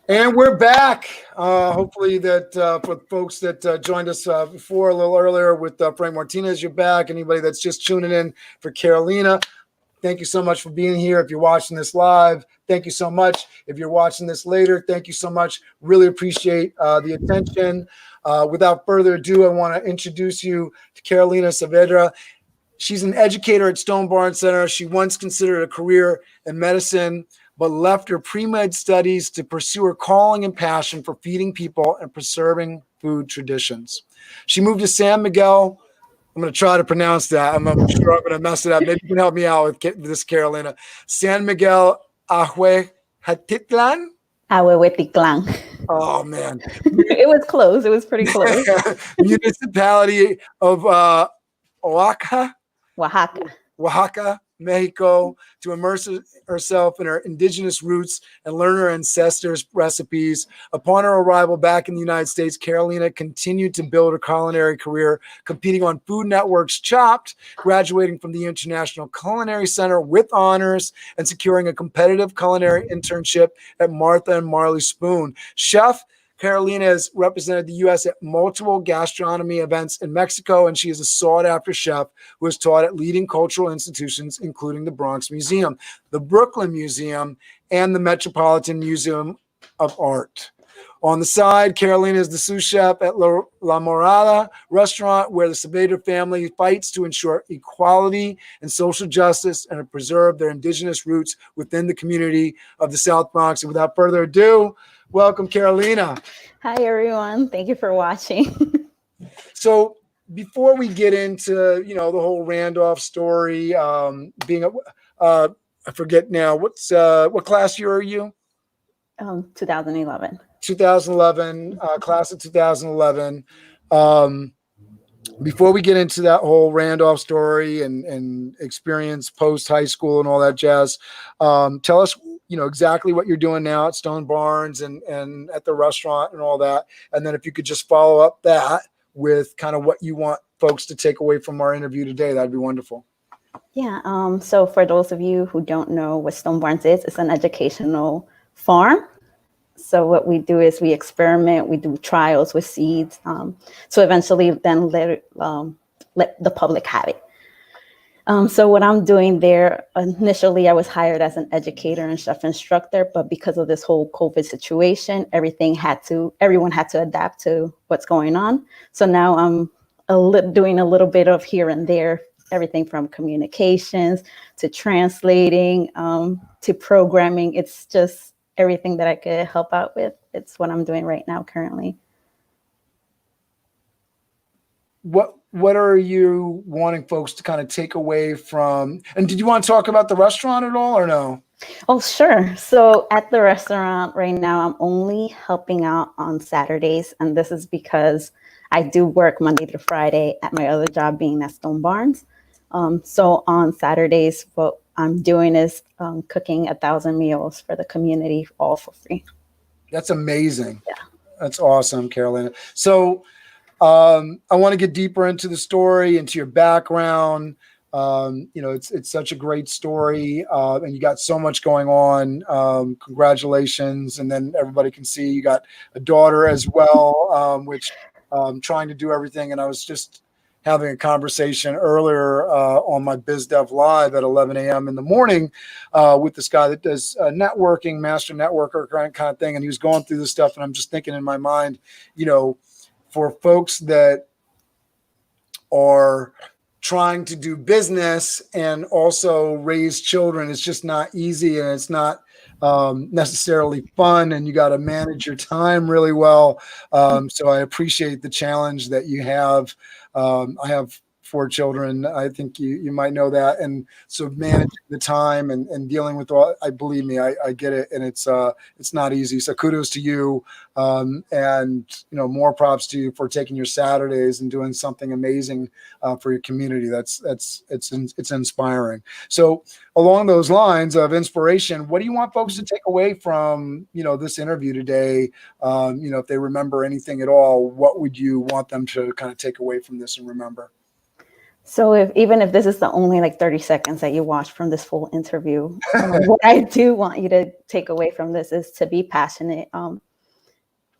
And we're back. Hopefully that for folks that joined us before a little earlier with Frank Martinez, you're back. Anybody that's just tuning in for Carolina, thank you so much for being here. If you're watching this live, thank you so much. If you're watching this later, thank you so much. Really appreciate the attention. Without further ado, I want to introduce you to Carolina Saavedra. She's an educator at Stone Barns Center. She once considered a career in medicine, but left her pre-med studies to pursue her calling and passion for feeding people and preserving food traditions. She moved to San Miguel. I'm going to try to pronounce that. I'm sure I'm going to mess it up. Maybe you can help me out with this, Carolina. San Miguel Ahuehuetitlan. Ahuehuetitlan. Oh, man. It was close. It was pretty close. Municipality of Oaxaca. Oaxaca, Mexico, to immerse herself in her indigenous roots and learn her ancestors' recipes. Upon her arrival back in the United States, Carolina continued to build her culinary career, competing on Food Network's Chopped, graduating from the International Culinary Center with honors, and securing a competitive culinary internship at Martha and Marley Spoon. Chef Carolina has represented the U.S. at multiple gastronomy events in Mexico, and she is a sought-after chef who has taught at leading cultural institutions, including the Bronx Museum, the Brooklyn Museum, and the Metropolitan Museum of Art. On the side, Carolina is the sous chef at La Morada restaurant, where the Saavedra family fights to ensure equality and social justice and to preserve their indigenous roots within the community of the South Bronx. And without further ado, welcome, Carolina. Hi, everyone. Thank you for watching. So before we get into, the whole Randolph story, being I forget now, what class year are you? 2011. 2011, class of 2011. Before we get into that whole Randolph story and experience post high school and all that jazz, tell us, exactly what you're doing now at Stone Barns and at the restaurant and all that. And then if you could just follow up that with kind of what you want folks to take away from our interview today, that'd be wonderful. Yeah. So for those of you who don't know what Stone Barns is, it's an educational farm. So what we do is we experiment, we do trials with seeds. So eventually then let the public have it. So what I'm doing there, initially I was hired as an educator and chef instructor, but because of this whole COVID situation, everyone had to adapt to what's going on. So now I'm doing a little bit of here and there, everything from communications to translating to programming. It's just everything that I could help out with. It's what I'm doing right now currently. What are you wanting folks to kind of take away from? And did you want to talk about the restaurant at all or no? Oh, sure. So at the restaurant right now, I'm only helping out on Saturdays. And this is because I do work Monday through Friday at my other job being at Stone Barns. So on Saturdays, what I'm doing is cooking 1,000 meals for the community, all for free. That's amazing. Yeah. That's awesome, Carolina. So I want to get deeper into the story, into your background. It's such a great story, and you got so much going on. Congratulations. And then everybody can see you got a daughter as well, which trying to do everything. And I was just having a conversation earlier on my BizDev Live at 11 a.m. in the morning with this guy that does networking, master networker kind of thing. And he was going through this stuff. And I'm just thinking in my mind, for folks that are trying to do business and also raise children, it's just not easy, and it's not necessarily fun, and you got to manage your time really well. So I appreciate the challenge that you have. I have 4 children. I think you might know that. And so managing the time and dealing with all, believe me, I get it. And it's not easy. So kudos to you. And more props to you for taking your Saturdays and doing something amazing for your community. It's inspiring. So along those lines of inspiration, what do you want folks to take away from, this interview today? If they remember anything at all, what would you want them to kind of take away from this and remember? So even if this is the only like 30 seconds that you watch from this full interview, what I do want you to take away from this is to be passionate.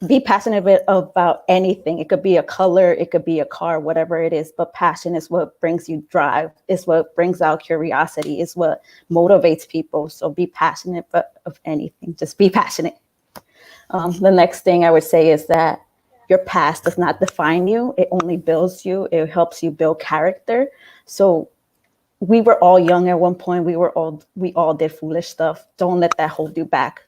Be passionate about anything. It could be a color, it could be a car, whatever it is, but passion is what brings you drive, is what brings out curiosity, is what motivates people. So be passionate of anything, just be passionate. The next thing I would say is that your past does not define you. It only builds you. It helps you build character. So we were all young at one point. We all did foolish stuff. Don't let that hold you back.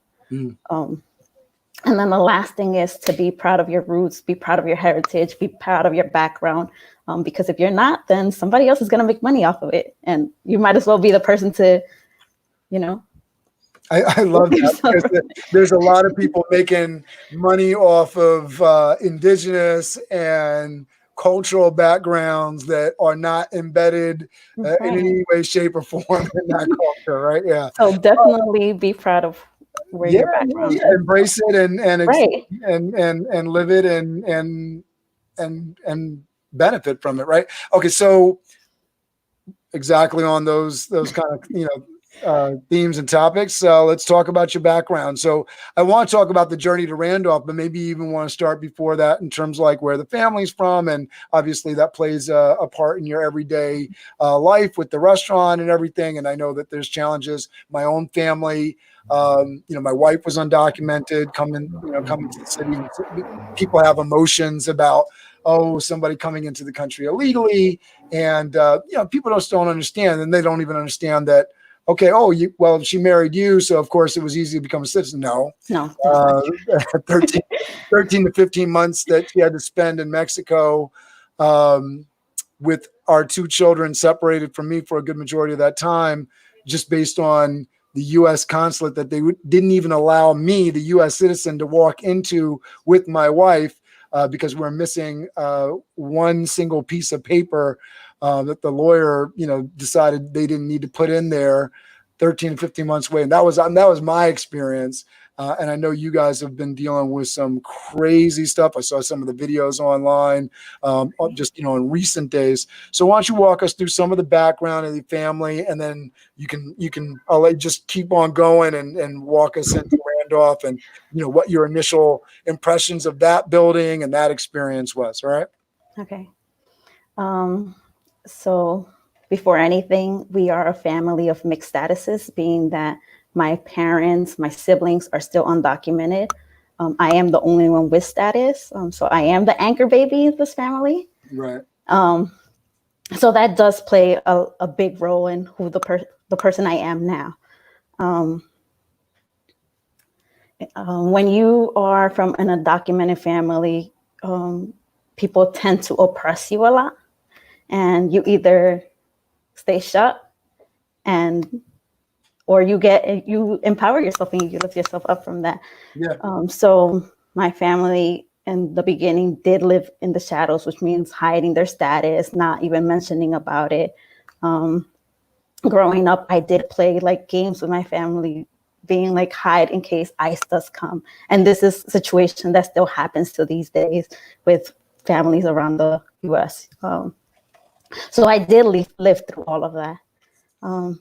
And then the last thing is to be proud of your roots, be proud of your heritage, be proud of your background. Because if you're not, then somebody else is going to make money off of it. And you might as well be the person to, I love that, because there's a lot of people making money off of indigenous and cultural backgrounds that are not embedded in any way, shape, or form in that culture, right? Yeah. So definitely be proud of where your background is. Embrace it and live it and benefit from it, right? Okay, so exactly on those kind of themes and topics. So let's talk about your background. So I want to talk about the journey to Randolph, but maybe even want to start before that in terms of like where the family's from, and obviously that plays a part in your everyday life with the restaurant and everything. And I know that there's challenges. My own family. My wife was undocumented coming to the city. People have emotions about, somebody coming into the country illegally. And, people just don't understand, and they don't even understand that, okay, she married you, so of course it was easy to become a citizen. No. 13 to 15 months that she had to spend in Mexico with our two children separated from me for a good majority of that time, just based on the U.S. consulate that they didn't even allow me, the U.S. citizen, to walk into with my wife because we're missing one single piece of paper that the lawyer, decided they didn't need to put in there. 13 to 15 months away. And that was my experience. And I know you guys have been dealing with some crazy stuff. I saw some of the videos online just, in recent days. So why don't you walk us through some of the background of the family, and then I'll let you just keep on going and walk us into Randolph and, what your initial impressions of that building and that experience was. All right. Okay. So before anything, we are a family of mixed statuses, being that my parents, my siblings are still undocumented. I am the only one with status. So I am the anchor baby of this family. Right. So that does play a big role in who the person I am now. When you are from an undocumented family, people tend to oppress you a lot, and you either stay shut or you empower yourself and you lift yourself up from that. Yeah. So my family in the beginning did live in the shadows, which means hiding their status, not even mentioning about it. Growing up, I did play like games with my family, being like hide in case ICE does come. And this is a situation that still happens to these days with families around the US. So I did live through all of that.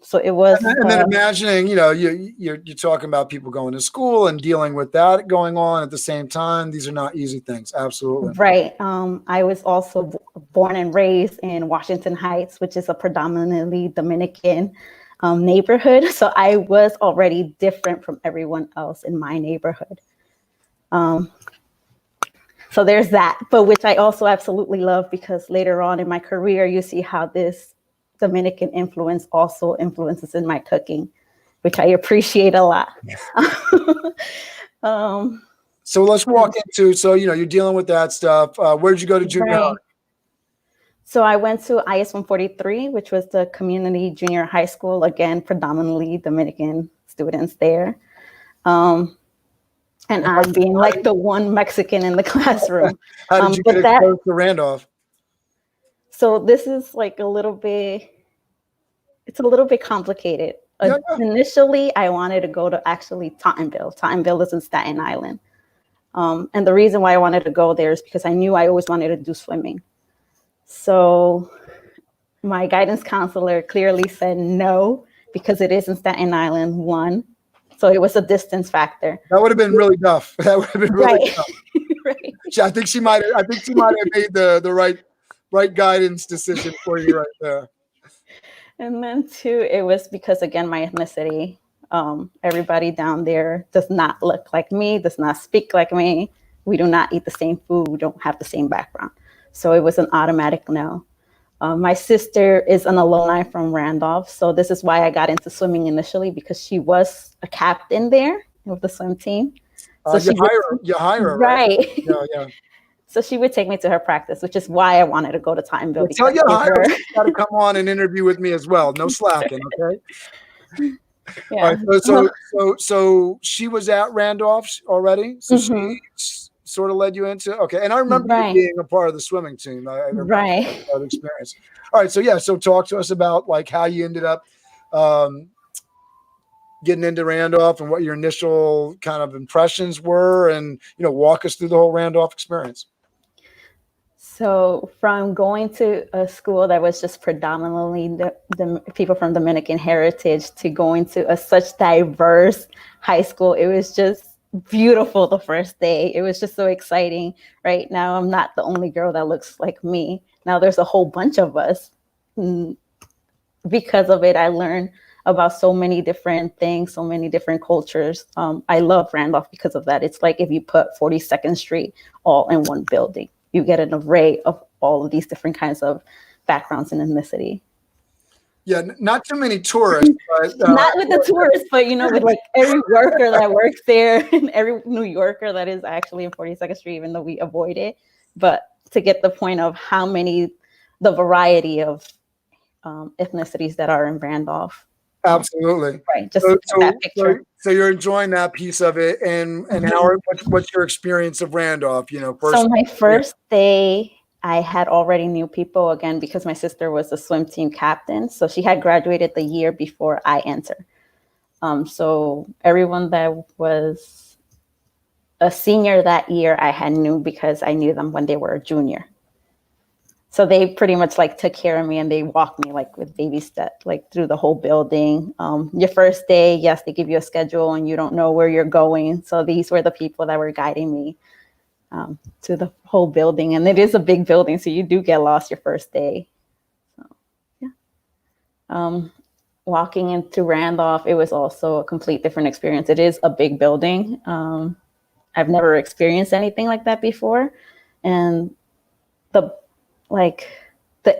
So it was. And then imagining, you're talking about people going to school and dealing with that going on at the same time. These are not easy things. Absolutely. Right. I was also born and raised in Washington Heights, which is a predominantly Dominican neighborhood. So I was already different from everyone else in my neighborhood. So there's that, but which I also absolutely love, because later on in my career, you see how this Dominican influence also influences in my cooking, which I appreciate a lot. So let's walk into, you're dealing with that stuff. Where'd you go to junior high? So I went to IS 143, which was the community junior high school, again, predominantly Dominican students there. And I'm being like the one Mexican in the classroom. How did you get exposed to Randolph? So this is like it's a little bit complicated. Yeah. Initially, I wanted to go to actually Tottenville. Tottenville is in Staten Island. And the reason why I wanted to go there is because I knew I always wanted to do swimming. So my guidance counselor clearly said no, because it is in Staten Island, one. So it was a distance factor. That would have been really tough. That would have been really tough. Right. I think she might have made the right guidance decision for you right there. And then two, it was because, again, my ethnicity. Everybody down there does not look like me, does not speak like me. We do not eat the same food. We don't have the same background. So it was an automatic no. My sister is an alumni from Randolph. So this is why I got into swimming initially, because she was a captain there with the swim team. So you hire her, right? Yeah. So she would take me to her practice, which is why I wanted to go to Timeville. Tell you she's got to come on and interview with me as well. No slacking, okay? Yeah. Right, so she was at Randolph already. So she sort of led you into And I remember you being a part of the swimming team. I remember that experience. All right, so talk to us about like how you ended up getting into Randolph and what your initial kind of impressions were, and walk us through the whole Randolph experience. So from going to a school that was just predominantly the people from Dominican heritage to going to such diverse high school, it was just beautiful the first day. It was just so exciting. Right now, I'm not the only girl that looks like me. Now there's a whole bunch of us. Because of it, I learned about so many different things, so many different cultures. I love Randolph because of that. It's like if you put 42nd Street all in one building. You get an array of all of these different kinds of backgrounds and ethnicity. Yeah, not too many tourists. But, not with the tourists, but with like every worker that works there and every New Yorker that is actually in 42nd Street, even though we avoid it. But to get the point of the variety of ethnicities that are in Randolph. Absolutely. Right. Just that picture. So you're enjoying that piece of it, and what's your experience of Randolph? So my first day, I had already knew people again because my sister was a swim team captain. So she had graduated the year before I entered. So everyone that was a senior that year, I had knew because I knew them when they were a junior. So they pretty much like took care of me, and they walked me like with baby steps, like through the whole building. Your first day, yes, they give you a schedule and you don't know where you're going. So these were the people that were guiding me to the whole building. And it is a big building, so you do get lost your first day. So, yeah. Walking into Randolph, it was also a complete different experience. It is a big building. I've never experienced anything like that before. And the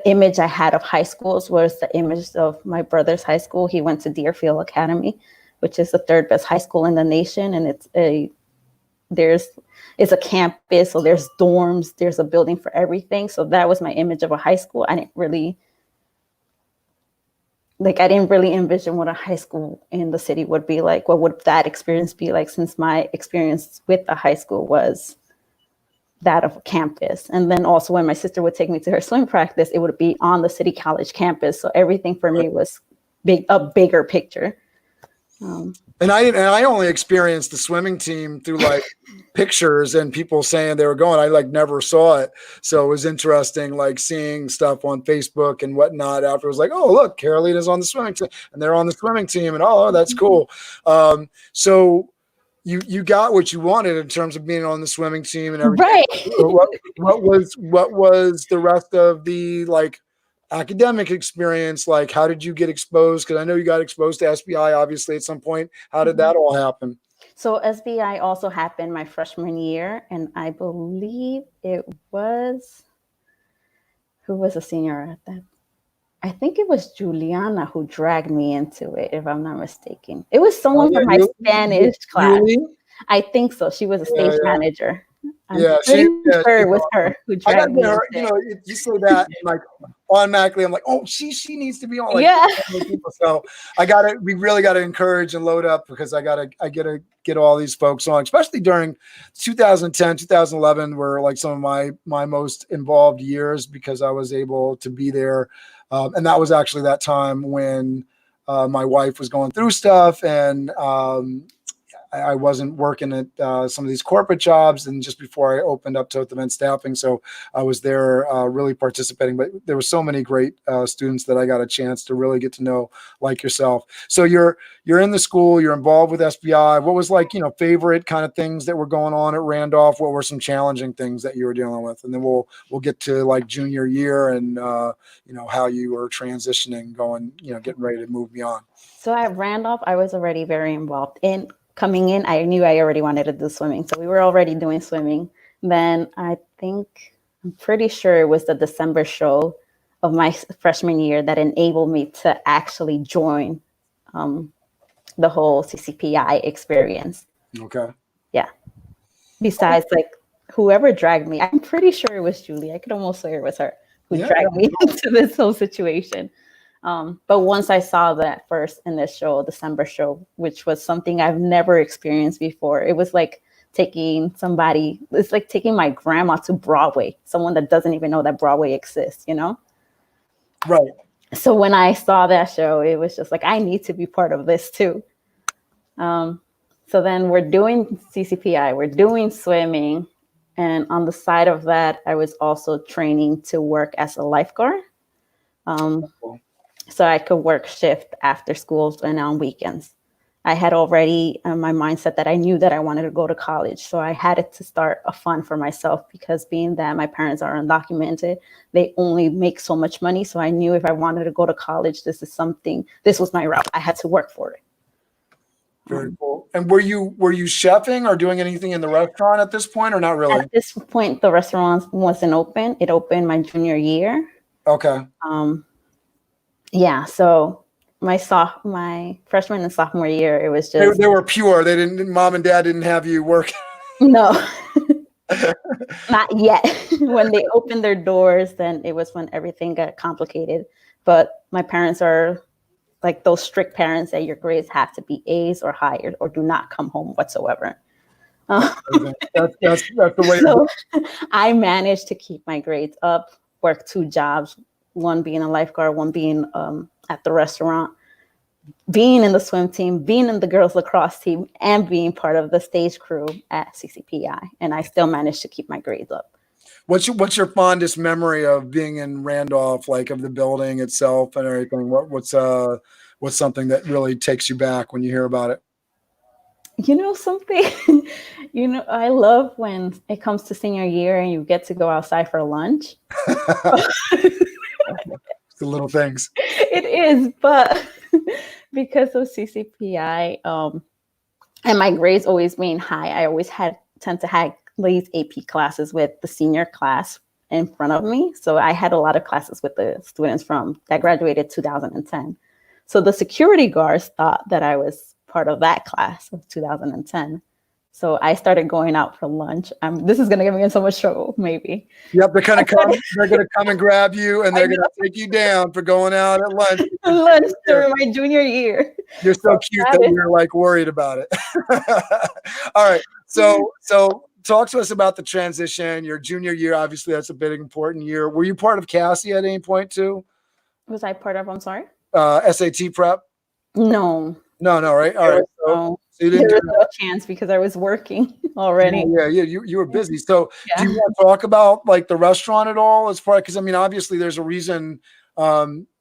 image I had of high schools was the image of my brother's high school. He went to Deerfield Academy, which is the third best high school in the nation. And it's a campus, so there's dorms, there's a building for everything. So that was my image of a high school. I didn't really envision what a high school in the city would be like. What would that experience be like, since my experience with a high school was that of a campus. And then also when my sister would take me to her swim practice, it would be on the City College campus. So everything for me was a bigger picture. And I only experienced the swimming team through like pictures and people saying they were going. I never saw it. So it was interesting, seeing stuff on Facebook and whatnot after. It was like, oh, look, Carolina's on the swimming team and they're on the swimming team, and oh, that's cool. So you got what you wanted in terms of being on the swimming team and everything. Right. What was the rest of the academic experience like? How did you get exposed? Because I know you got exposed to SBI obviously at some point. How did that all happen? So SBI also happened my freshman year, and I believe it was, who was a senior at that? I think it was Juliana who dragged me into it, if I'm not mistaken. It was someone from my Spanish class. Really? I think so. She was a stage manager. I'm pretty sure it was her who dragged me. You say that, and automatically I'm like, oh, she needs to be on. People. So we really got to encourage and load up, because I gotta get all these folks on, especially during 2010, 2011 were some of my most involved years, because I was able to be there. And that was actually that time when my wife was going through stuff, and I wasn't working at some of these corporate jobs, and just before I opened up Toth Event Staffing, so I was there really participating. But there were so many great students that I got a chance to really get to know, like yourself. So you're in the school, you're involved with SBI. What was like, favorite kind of things that were going on at Randolph? What were some challenging things that you were dealing with? And then we'll get to like junior year and how you were transitioning, going, getting ready to move beyond. So at Randolph, I was already very involved. Coming in, I knew I already wanted to do swimming. So we were already doing swimming. Then I'm pretty sure it was the December show of my freshman year that enabled me to actually join the whole CCPI experience. Okay. Yeah. Besides, like, whoever dragged me, I'm pretty sure it was Julie. I could almost swear it was her who dragged me into this whole situation. But once I saw that first in this show, December show, which was something I've never experienced before, it was like it's like taking my grandma to Broadway, someone that doesn't even know that Broadway exists, Right. So when I saw that show, it was just like, I need to be part of this too. So then we're doing CCPI, we're doing swimming. And on the side of that, I was also training to work as a lifeguard. So I could work shift after school and on weekends. I had already my mindset that I knew that I wanted to go to college. So I had to start a fund for myself, because being that my parents are undocumented, they only make so much money. So I knew if I wanted to go to college, this was my route. I had to work for it. Very cool. And were you chefing or doing anything in the restaurant at this point, or not really? At this point, the restaurant wasn't open. It opened my junior year. Okay. Yeah. So my freshman and sophomore year, it was just they were pure. Mom and dad didn't have you work. No, not yet. When they opened their doors, then it was when everything got complicated. But my parents are like those strict parents that your grades have to be A's or higher, or do not come home whatsoever. That's the way. So I managed to keep my grades up, work 2 jobs, one being a lifeguard, one being at the restaurant, being in the swim team, being in the girls lacrosse team, and being part of the stage crew at CCPI. And I still managed to keep my grades up. What's your fondest memory of being in Randolph, like of the building itself and everything? What's something that really takes you back when you hear about it? Something, I love when it comes to senior year and you get to go outside for lunch. It's the little things. It is, but because of CCPI and my grades always being high, I always tend to have these AP classes with the senior class in front of me. So I had a lot of classes with the students that graduated 2010. So the security guards thought that I was part of that class of 2010. So I started going out for lunch. This is going to get me in so much trouble, maybe. Yep, they're going to come and grab you, and they're going to take you down for going out at lunch. Lunch during my junior year. You're so cute that you're like worried about it. All right, so talk to us about the transition. Your junior year, obviously, that's a big important year. Were you part of Cassie at any point too? Was I part of? I'm sorry. SAT prep? No. No, right? All right. So you didn't there was no chance because I was working already. Yeah, you were busy. So do you want to talk about like the restaurant at all as far, because I mean, obviously there's a reason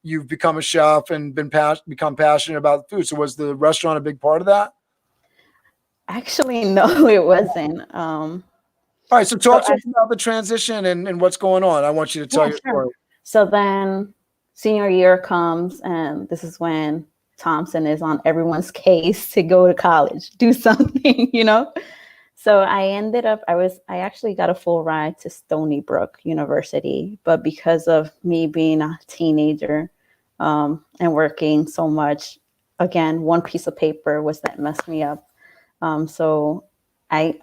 you've become a chef and become passionate about food. So was the restaurant a big part of that? Actually, no, it wasn't. All right. So talk to us about the transition and what's going on. I want you to tell your story. So then senior year comes, and this is when Thompson is on everyone's case to go to college, do something, So I ended up, I actually got a full ride to Stony Brook University, but because of me being a teenager and working so much, again, one piece of paper was that messed me up. So at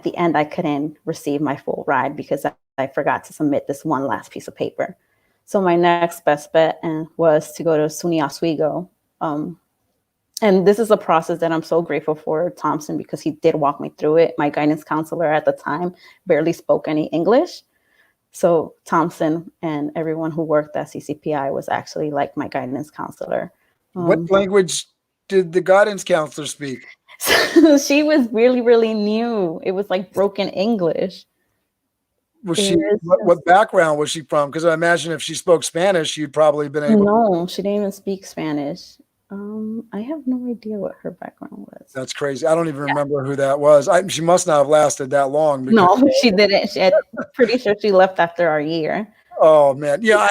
the end, I couldn't receive my full ride because I forgot to submit this one last piece of paper. So my next best bet was to go to SUNY Oswego. And this is a process that I'm so grateful for Thompson, because he did walk me through it. My guidance counselor at the time barely spoke any English. So Thompson and everyone who worked at CCPI was actually like my guidance counselor. What language did the guidance counselor speak? So she was really, really new. It was like broken English. Was she, what background was she from? Because I imagine if she spoke Spanish, you'd probably been able. No, she didn't even speak Spanish. I have no idea what her background was. That's crazy. I don't even remember who that was. She must not have lasted that long. No, she didn't. Pretty sure she left after our year. Oh man, yeah,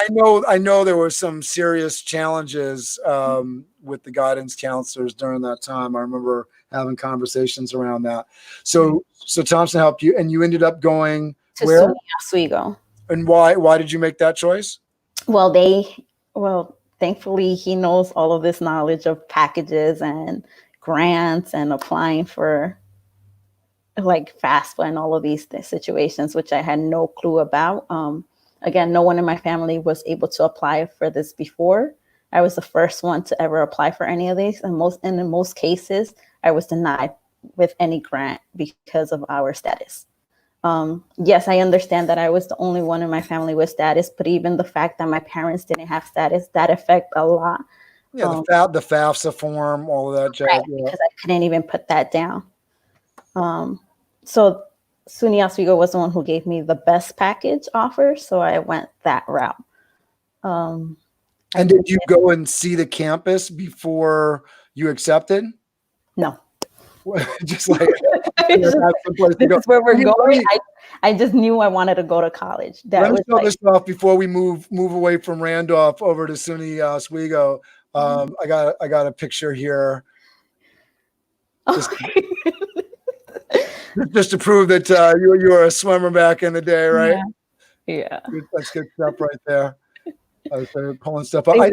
I know there were some serious challenges with the guidance counselors during that time. I remember having conversations around that. So Thompson helped you, and you ended up going to where? SUNY Oswego. And why did you make that choice? Well, thankfully he knows all of this knowledge of packages and grants and applying for like FAFSA and all of these situations, which I had no clue about. Again, no one in my family was able to apply for this before. I was the first one to ever apply for any of these. And in most cases, I was denied with any grant because of our status. Yes, I understand that I was the only one in my family with status, but even the fact that my parents didn't have status, that affected a lot. Yeah, the FAFSA form, all of that jazz. Right, because I couldn't even put that down. So SUNY Oswego was the one who gave me the best package offer, so I went that route. And did you go and see the campus before you accepted? No. Just like this is where we're going. I just knew I wanted to go to college. Let me show this off before we move away from Randolph over to SUNY Oswego. I got a picture here. Just to prove that you were a swimmer back in the day, right? Yeah. That's good stuff right there. I was pulling stuff up. I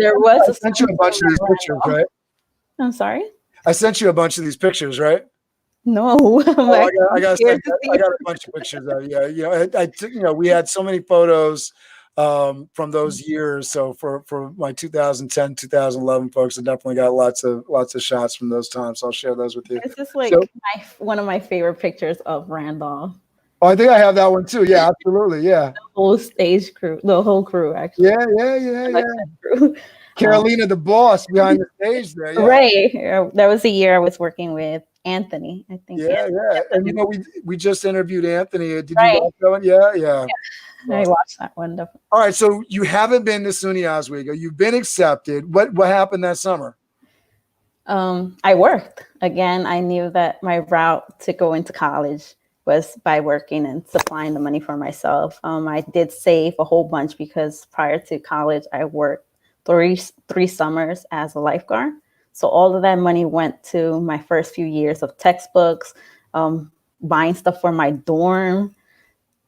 sent you a bunch of these pictures, right? I'm sorry? I sent you a bunch of these pictures, right? No. I got a bunch of pictures of you. We had so many photos from those years. So for my 2010, 2011 folks, I definitely got lots of shots from those times. So I'll share those with you. This is like one of my favorite pictures of Randolph. Oh, I think I have that one too. Yeah, absolutely. Yeah. The whole stage crew, the whole crew, actually. Yeah. Carolina, the boss behind the stage there. Yeah. Right. That was the year I was working with Anthony, I think. Yeah. And we just interviewed Anthony. Did you watch that one? Yeah. I watched that one. Definitely. All right. So you haven't been to SUNY Oswego. You've been accepted. What happened that summer? I worked. Again, I knew that my route to go into college was by working and supplying the money for myself. I did save a whole bunch because prior to college, I worked three summers as a lifeguard. So all of that money went to my first few years of textbooks, buying stuff for my dorm,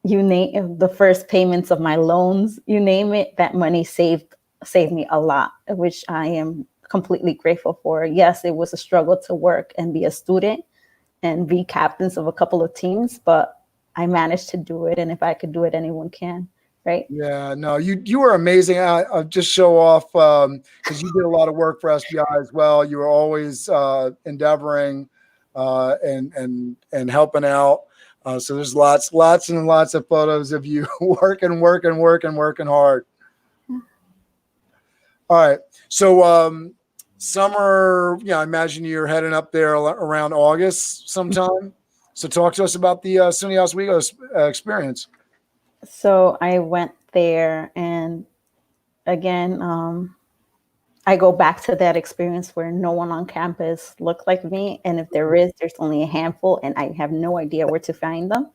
you name the first payments of my loans, you name it, that money saved me a lot, which I am completely grateful for. Yes, it was a struggle to work and be a student and be captains of a couple of teams, but I managed to do it. And if I could do it, anyone can. Right. Yeah, no, you were amazing. I'll just show off because you did a lot of work for SBI as well. You were always endeavoring and helping out. So there's lots and lots of photos of you working hard. All right. So summer, I imagine you're heading up there around August sometime. So talk to us about the SUNY Oswego experience. So I went there, and again, I go back to that experience where no one on campus looked like me. And if there's only a handful, and I have no idea where to find them.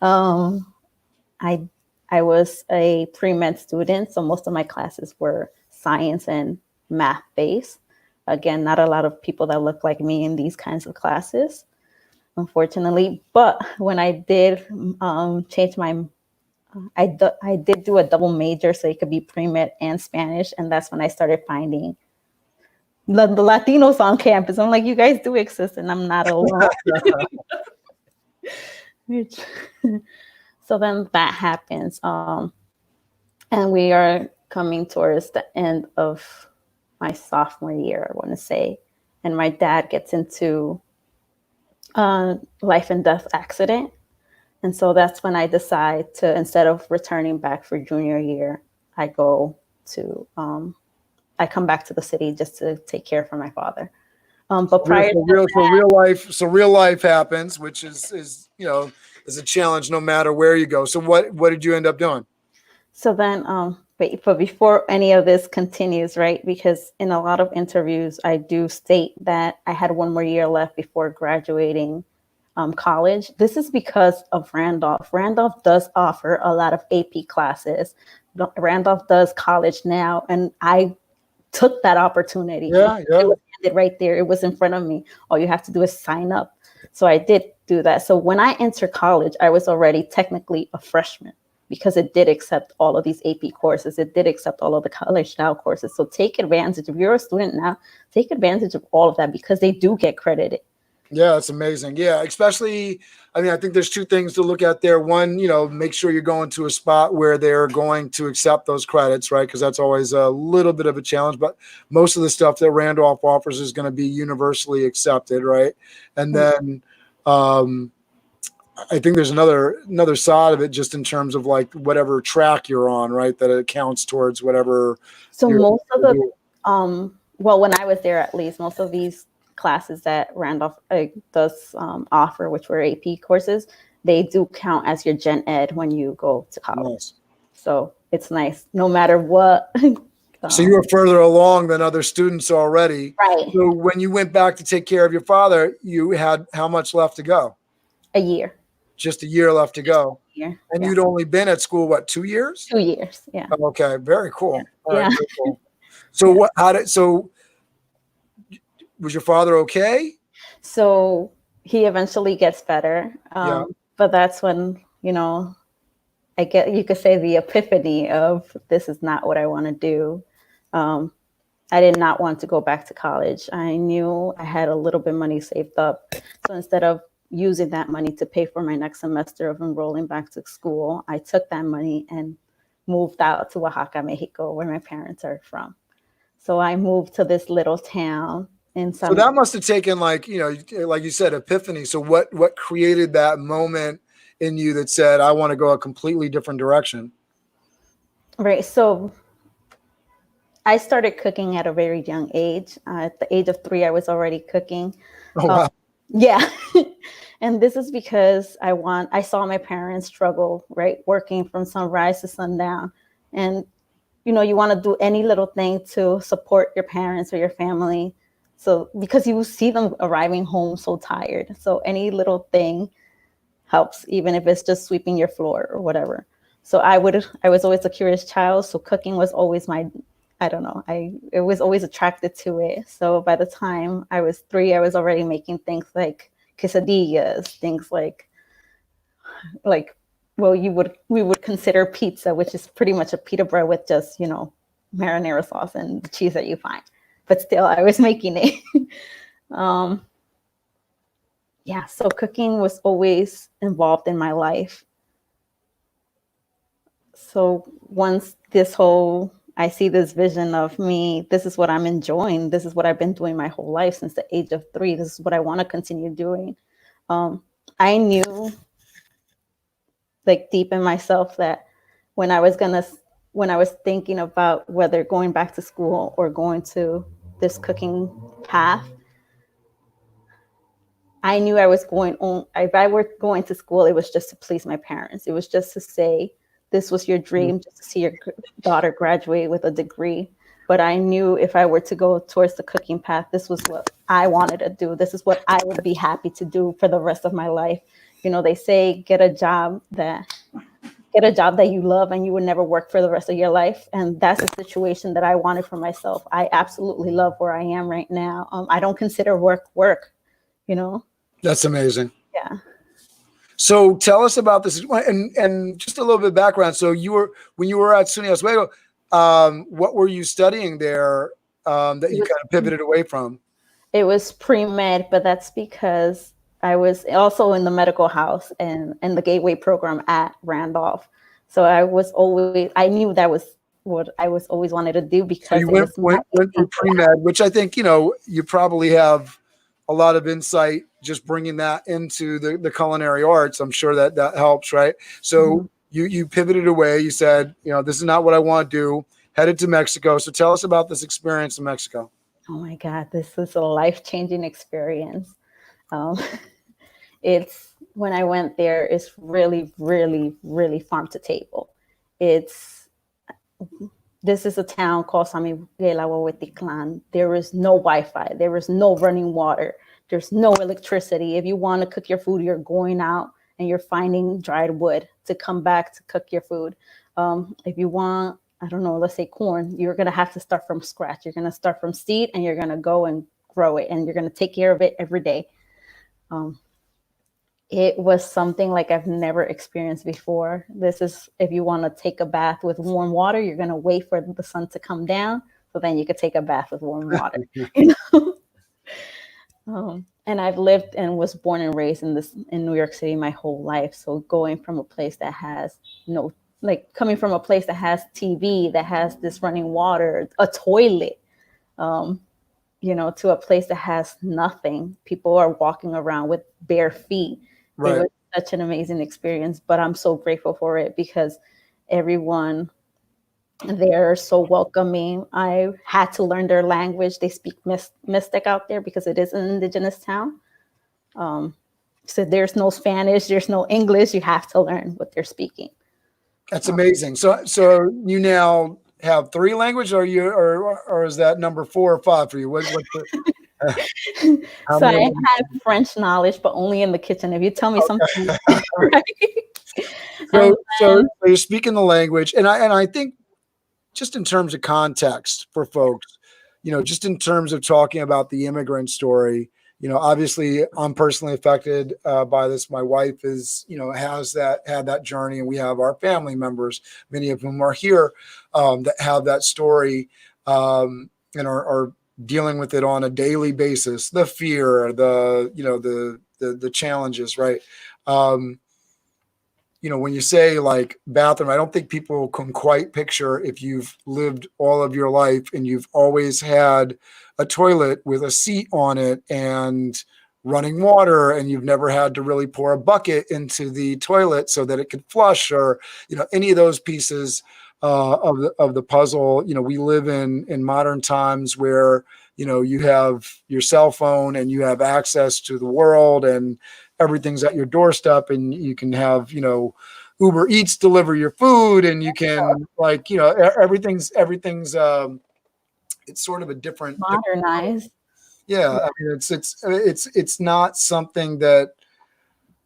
I was a pre-med student, so most of my classes were science and math based. Again, not a lot of people that look like me in these kinds of classes, unfortunately. But when I did change I did do a double major so it could be pre-med and Spanish. And that's when I started finding the Latinos on campus. I'm like, you guys do exist and I'm not alone. So then that happens. And we are coming towards the end of my sophomore year, I want to say. And my dad gets into life and death accident. And so that's when I decide to, instead of returning back for junior year, I come back to the city just to take care for my father. But prior to that, real life happens, which is is a challenge no matter where you go. So what did you end up doing? So then, but before any of this continues, right? Because in a lot of interviews, I do state that I had one more year left before graduating college. This is because of Randolph. Randolph does offer a lot of AP classes. Randolph does college now, and I took that opportunity. Yeah. It was handed right there. It was in front of me. All you have to do is sign up. So I did do that. So when I entered college, I was already technically a freshman because it did accept all of these AP courses. It did accept all of the college style courses. So take advantage. If you're a student now, take advantage of all of that because they do get credited. Yeah, that's amazing. Yeah, especially, I mean, I think there's two things to look at there. One, make sure you're going to a spot where they're going to accept those credits, right? Because that's always a little bit of a challenge. But most of the stuff that Randolph offers is going to be universally accepted, right? And then I think there's another side of it, just in terms of like whatever track you're on, right? That it counts towards whatever. So most of the, well, when I was there, at least most of these classes that Randolph does offer, which were AP courses, they do count as your gen ed when you go to college. Nice. So it's nice, no matter what. So you were further along than other students already. Right. So when you went back to take care of your father, you had how much left to go? A year. Just a year left to go. Yeah. And you'd only been at school, what, 2 years? 2 years. Yeah. Okay. Very cool. Yeah. All right, very cool. So was your father okay? So he eventually gets better. But that's when, you could say the epiphany of this is not what I want to do. I did not want to go back to college. I knew I had a little bit of money saved up. So instead of using that money to pay for my next semester of enrolling back to school, I took that money and moved out to Oaxaca, Mexico, where my parents are from. So I moved to this little town. So that must have taken like you said, epiphany. So what created that moment in you that said, I want to go a completely different direction? Right. So I started cooking at a very young age. At the age of 3, I was already cooking. Oh, wow. Yeah. And this is because I saw my parents struggle, right? Working from sunrise to sundown. And, you want to do any little thing to support your parents or your family. So because you see them arriving home so tired. So any little thing helps, even if it's just sweeping your floor or whatever. So I was always a curious child. So cooking was always I was always attracted to it. So by the time I was 3, I was already making things like quesadillas, things like we would consider pizza, which is pretty much a pita bread with just, marinara sauce and the cheese that you find. But still, I was making it. So cooking was always involved in my life. So once I see this vision of me, this is what I'm enjoying. This is what I've been doing my whole life since the age of 3. This is what I want to continue doing. I knew, like deep in myself, that when I was thinking about whether going back to school or going to this cooking path, I knew I was going on. If I were going to school, it was just to please my parents. It was just to say, this was your dream, just to see your daughter graduate with a degree. But I knew if I were to go towards the cooking path, this was what I wanted to do. This is what I would be happy to do for the rest of my life. They say, get a job that you love and you would never work for the rest of your life. And that's a situation that I wanted for myself. I absolutely love where I am right now. I don't consider work. That's amazing. Yeah. So tell us about this and just a little bit of background. So when you were at SUNY Oswego, what were you studying there that you kind of pivoted away from? It was pre-med, but that's because I was also in the medical house and the gateway program at Randolph. So I knew that was what I was always wanted to do because so you went through pre-med, which I think, you probably have a lot of insight just bringing that into the culinary arts. I'm sure that helps, right? So you pivoted away. You said, this is not what I want to do, headed to Mexico. So tell us about this experience in Mexico. Oh my God, this is a life-changing experience. Um, it's when I went there, it's really, really, really farm to table. This is a town called San Miguel Ahuehuetitlan. There is no Wi-Fi. There is no running water. There's no electricity. If you want to cook your food, you're going out and you're finding dried wood to come back to cook your food. If you want, I don't know, let's say corn, you're going to have to start from scratch. You're going to start from seed and you're going to go and grow it and you're going to take care of it every day. It was something like I've never experienced before. This is, if you want to take a bath with warm water, you're going to wait for the sun to come down. So then you could take a bath with warm water. You know? And I've lived and was born and raised in New York City my whole life. So going from a place that has coming from a place that has TV, that has this running water, a toilet, to a place that has nothing. People are walking around with bare feet. Right. It was such an amazing experience, but I'm so grateful for it because everyone there is so welcoming. I had to learn their language. They speak Mystic out there because it is an indigenous town. So there's no Spanish, there's no English. You have to learn what they're speaking. That's amazing. So you now have 3 languages, or is that number 4 or 5 for you? What's the, so I have French knowledge, but only in the kitchen. If you tell me something, right? So you're speaking the language, and I think just in terms of context for folks, just in terms of talking about the immigrant story, obviously I'm personally affected by this. My wife is, had that journey, and we have our family members, many of whom are here, that have that story, and are dealing with it on a daily basis. The fear, the challenges, right? When you say like bathroom, I don't think people can quite picture if you've lived all of your life and you've always had a toilet with a seat on it and running water, and you've never had to really pour a bucket into the toilet so that it could flush, or any of those pieces of the puzzle. We live in modern times where you have your cell phone and you have access to the world, and everything's at your doorstep, and you can have Uber Eats deliver your food, and you can everything's it's sort of a different modernized. Yeah, I mean it's not something that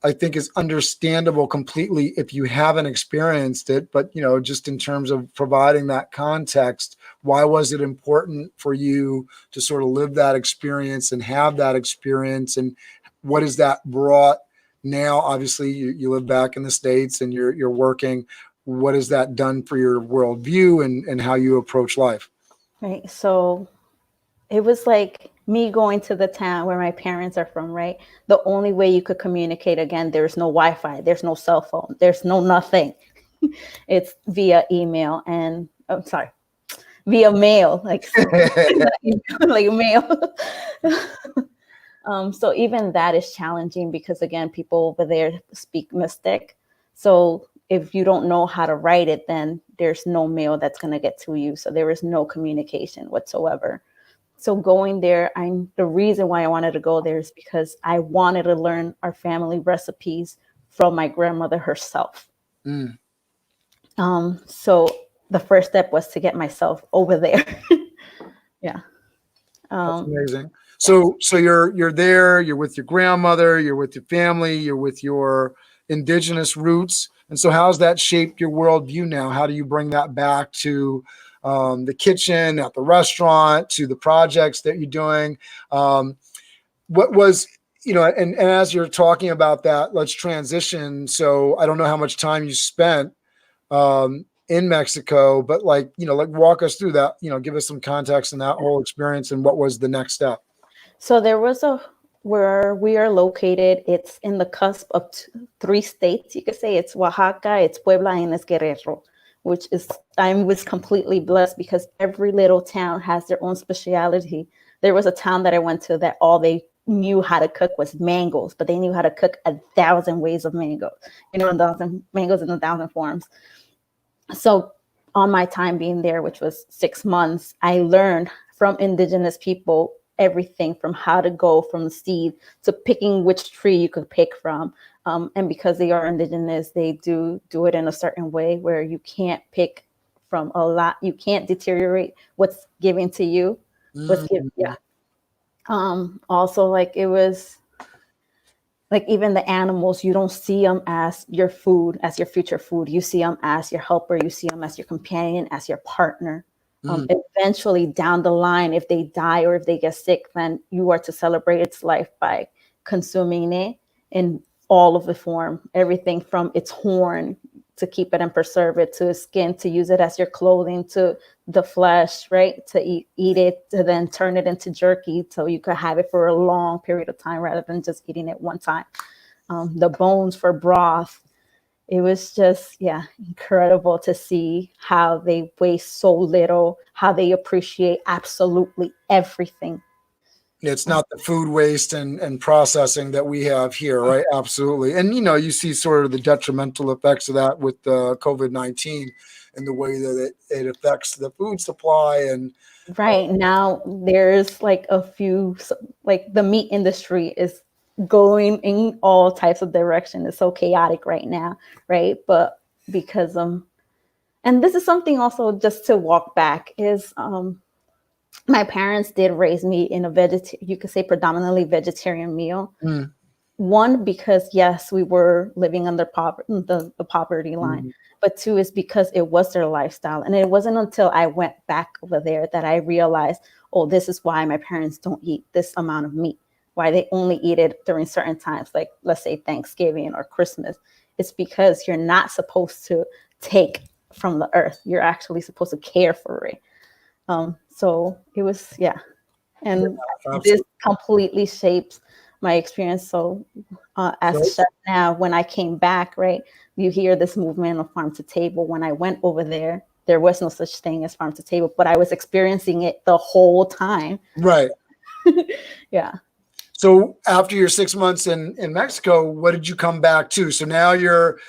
I think is understandable completely if you haven't experienced it. But just in terms of providing that context, why was it important for you to sort of live that experience and have that experience, and what has that brought now? Obviously, you live back in the States and you're working. What has that done for your worldview and how you approach life? Right. So it was like me going to the town where my parents are from, right? The only way you could communicate, again, there's no Wi-Fi, there's no cell phone, there's no nothing. It's via email and, via mail, like mail. So even that is challenging because, again, people over there speak Mystic. So if you don't know how to write it, then there's no mail that's going to get to you. So there is no communication whatsoever. So going there, the reason why I wanted to go there is because I wanted to learn our family recipes from my grandmother herself. So the first step was to get myself over there. Yeah. That's amazing. So you're there, you're with your grandmother, you're with your family, you're with your indigenous roots. And so how's that shaped your worldview now? How do you bring that back to the kitchen, at the restaurant, to the projects that you're doing? What was, and as you're talking about that, let's transition. So I don't know how much time you spent in Mexico, but walk us through that, give us some context in that whole experience and what was the next step. So there was where we are located, it's in the cusp of 3 states. You could say it's Oaxaca, it's Puebla, and it's Guerrero, which is, I was completely blessed because every little town has their own speciality. There was a town that I went to that all they knew how to cook was mangoes, but they knew how to cook 1,000 ways of mango, 1,000 mangoes in 1,000 forms. So on my time being there, which was 6 months, I learned from indigenous people, everything from how to go from the seed to picking which tree you could pick from. And because they are indigenous, they do it in a certain way where you can't pick from a lot. You can't deteriorate what's given to you. What's given, yeah. Also, like it was like even the animals, you don't see them as your food, as your future food. You see them as your helper. You see them as your companion, as your partner. Eventually down the line, if they die or if they get sick, then you are to celebrate its life by consuming it in all of the form, everything from its horn to keep it and preserve it, to its skin, to use it as your clothing, to the flesh, right? To eat it, to then turn it into jerky so you could have it for a long period of time rather than just eating it one time. The bones for broth. It was just, incredible to see how they waste so little, how they appreciate absolutely everything. It's not the food waste and processing that we have here, right? Absolutely. And, you see sort of the detrimental effects of that with COVID-19 and the way that it affects the food supply. And right now there's like a few, like the meat industry is going in all types of direction. It's so chaotic right now, right? But because and this is something also just to walk back is my parents did raise me in a you could say predominantly vegetarian meal. One, because yes, we were living under the poverty line, but two is because it was their lifestyle. And it wasn't until I went back over there that I realized, oh, this is why my parents don't eat this amount of meat, why they only eat it during certain times, like let's say Thanksgiving or Christmas. It's because you're not supposed to take from the earth. You're actually supposed to care for it. So it was, and this completely shapes my experience. So as a chef now, when I came back, right, you hear this movement of farm to table. When I went over there, there was no such thing as farm to table, but I was experiencing it the whole time. Right. Yeah. So after your 6 months in Mexico, what did you come back to? So now you've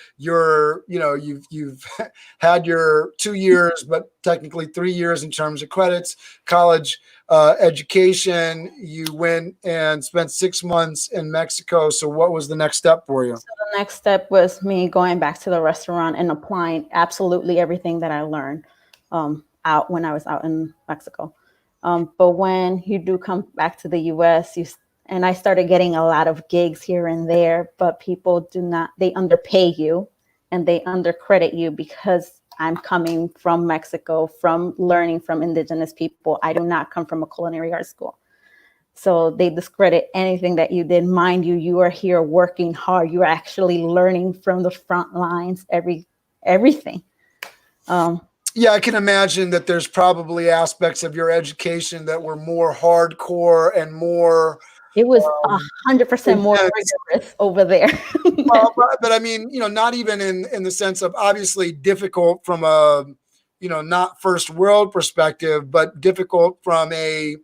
had your 2 years, but technically 3 years in terms of credits, college education. You went and spent 6 months in Mexico. So what was the next step for you? So the next step was me going back to the restaurant and applying absolutely everything that I learned out when I was out in Mexico. But when you do come back to the U.S., and I started getting a lot of gigs here and there, but people they underpay you and they undercredit you because I'm coming from Mexico, from learning from indigenous people. I do not come from a culinary art school. So they discredit anything that you did. Mind you, you are here working hard. You're actually learning from the front lines, everything. Yeah, I can imagine that there's probably aspects of your education that were more hardcore and more. It was 100% more rigorous over there. But I mean, not even in the sense of obviously difficult from a, not first world perspective, but difficult from a,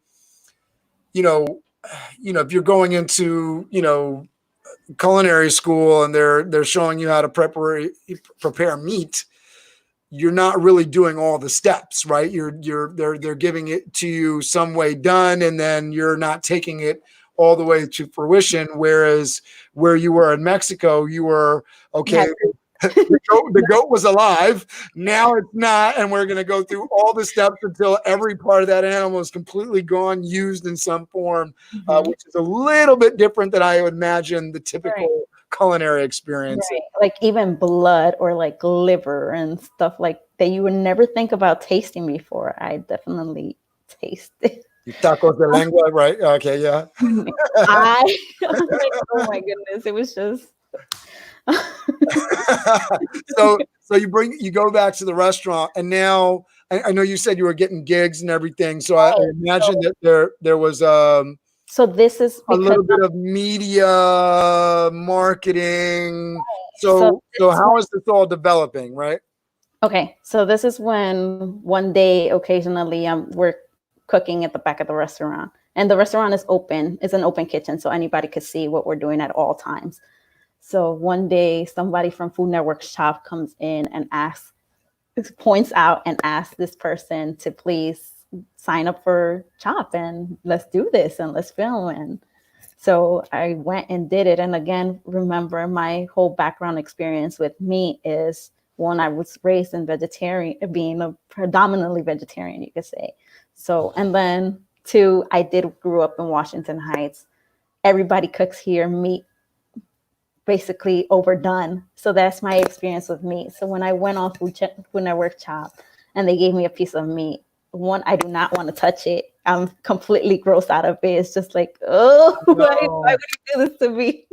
if you're going into, culinary school and they're showing you how to prepare meat, you're not really doing all the steps, right? They're giving it to you some way done, and then you're not taking it all the way to fruition. Whereas where you were in Mexico, you were okay. The goat was alive. Now it's not, and we're going to go through all the steps until every part of that animal is completely gone, used in some form, which is a little bit different than I would imagine the typical culinary experience. Right. Like even blood or like liver and stuff like that you would never think about tasting before. I definitely tasted. Tacos de lengua, right? Okay, yeah. I was like, oh my goodness, it was just. So you go back to the restaurant, and now I know you said you were getting gigs and everything. So I imagine that there was so this is a little bit of media marketing. So how is this all developing, right? Okay, so this is when one day occasionally we're cooking at the back of the restaurant, and the restaurant is open. It's an open kitchen, so anybody could see what we're doing at all times. So one day somebody from Food Network shop comes in and points out and asks this person to please sign up for CHOP and let's do this and let's film. And so I went and did it. And again, remember my whole background experience with meat is one, I was raised in vegetarian, being a predominantly vegetarian, you could say. So, and then two, I grew up in Washington Heights. Everybody cooks here, meat basically overdone. So that's my experience with meat. So when I went on when I worked CHOP and they gave me a piece of meat, one, I do not want to touch it. I'm completely grossed out of it. It's just like, oh, No. why would you do this to me?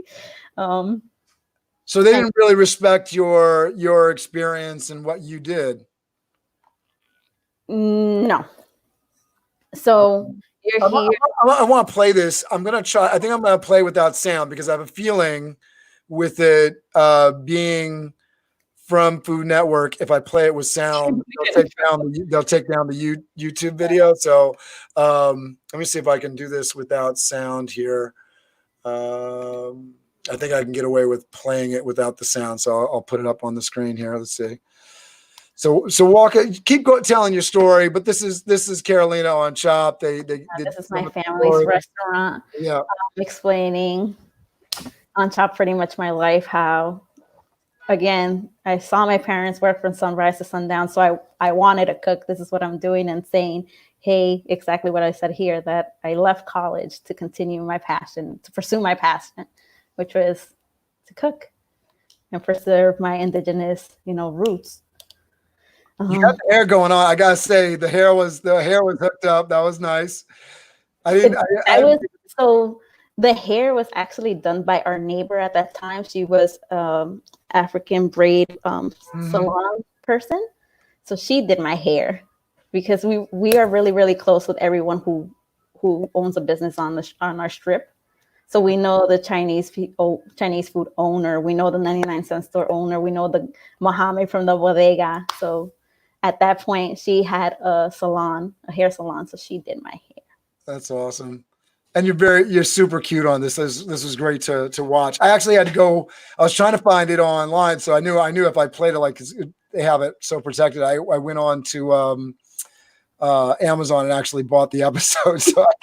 So they didn't really respect your experience and what you did. No. So you're here. I want to play this. I'm going to try. I think I'm going to play without sound because I have a feeling with it being from Food Network, if I play it with sound, they'll take down the YouTube video. So let me see if I can do this without sound here. I think I can get away with playing it without the sound. So I'll put it up on the screen here. Let's see. So Walker, keep telling your story, but this is Carolina on CHOP. This is my family's restaurant. Yeah, explaining on CHOP pretty much my life, how, again, I saw my parents work from sunrise to sundown, so I wanted to cook. This is what I'm doing, and saying, hey, exactly what I said here, that I left college to continue my passion, to pursue my passion, which was to cook and preserve my indigenous, roots. You got the hair going on. I gotta say, the hair was hooked up. That was nice. So the hair was actually done by our neighbor at that time. She was African braid salon person. So she did my hair because we are really, really close with everyone who owns a business on our strip. So we know the Chinese food owner. We know the 99-cent store owner. We know the Mohammed from the bodega. So at that point, she had a hair salon. So she did my hair. That's awesome. And you're super cute on this. This was great to watch. I actually had to go. I was trying to find it online, so I knew if I played it, like, 'cause they have it so protected. I went on to Amazon and actually bought the episode so I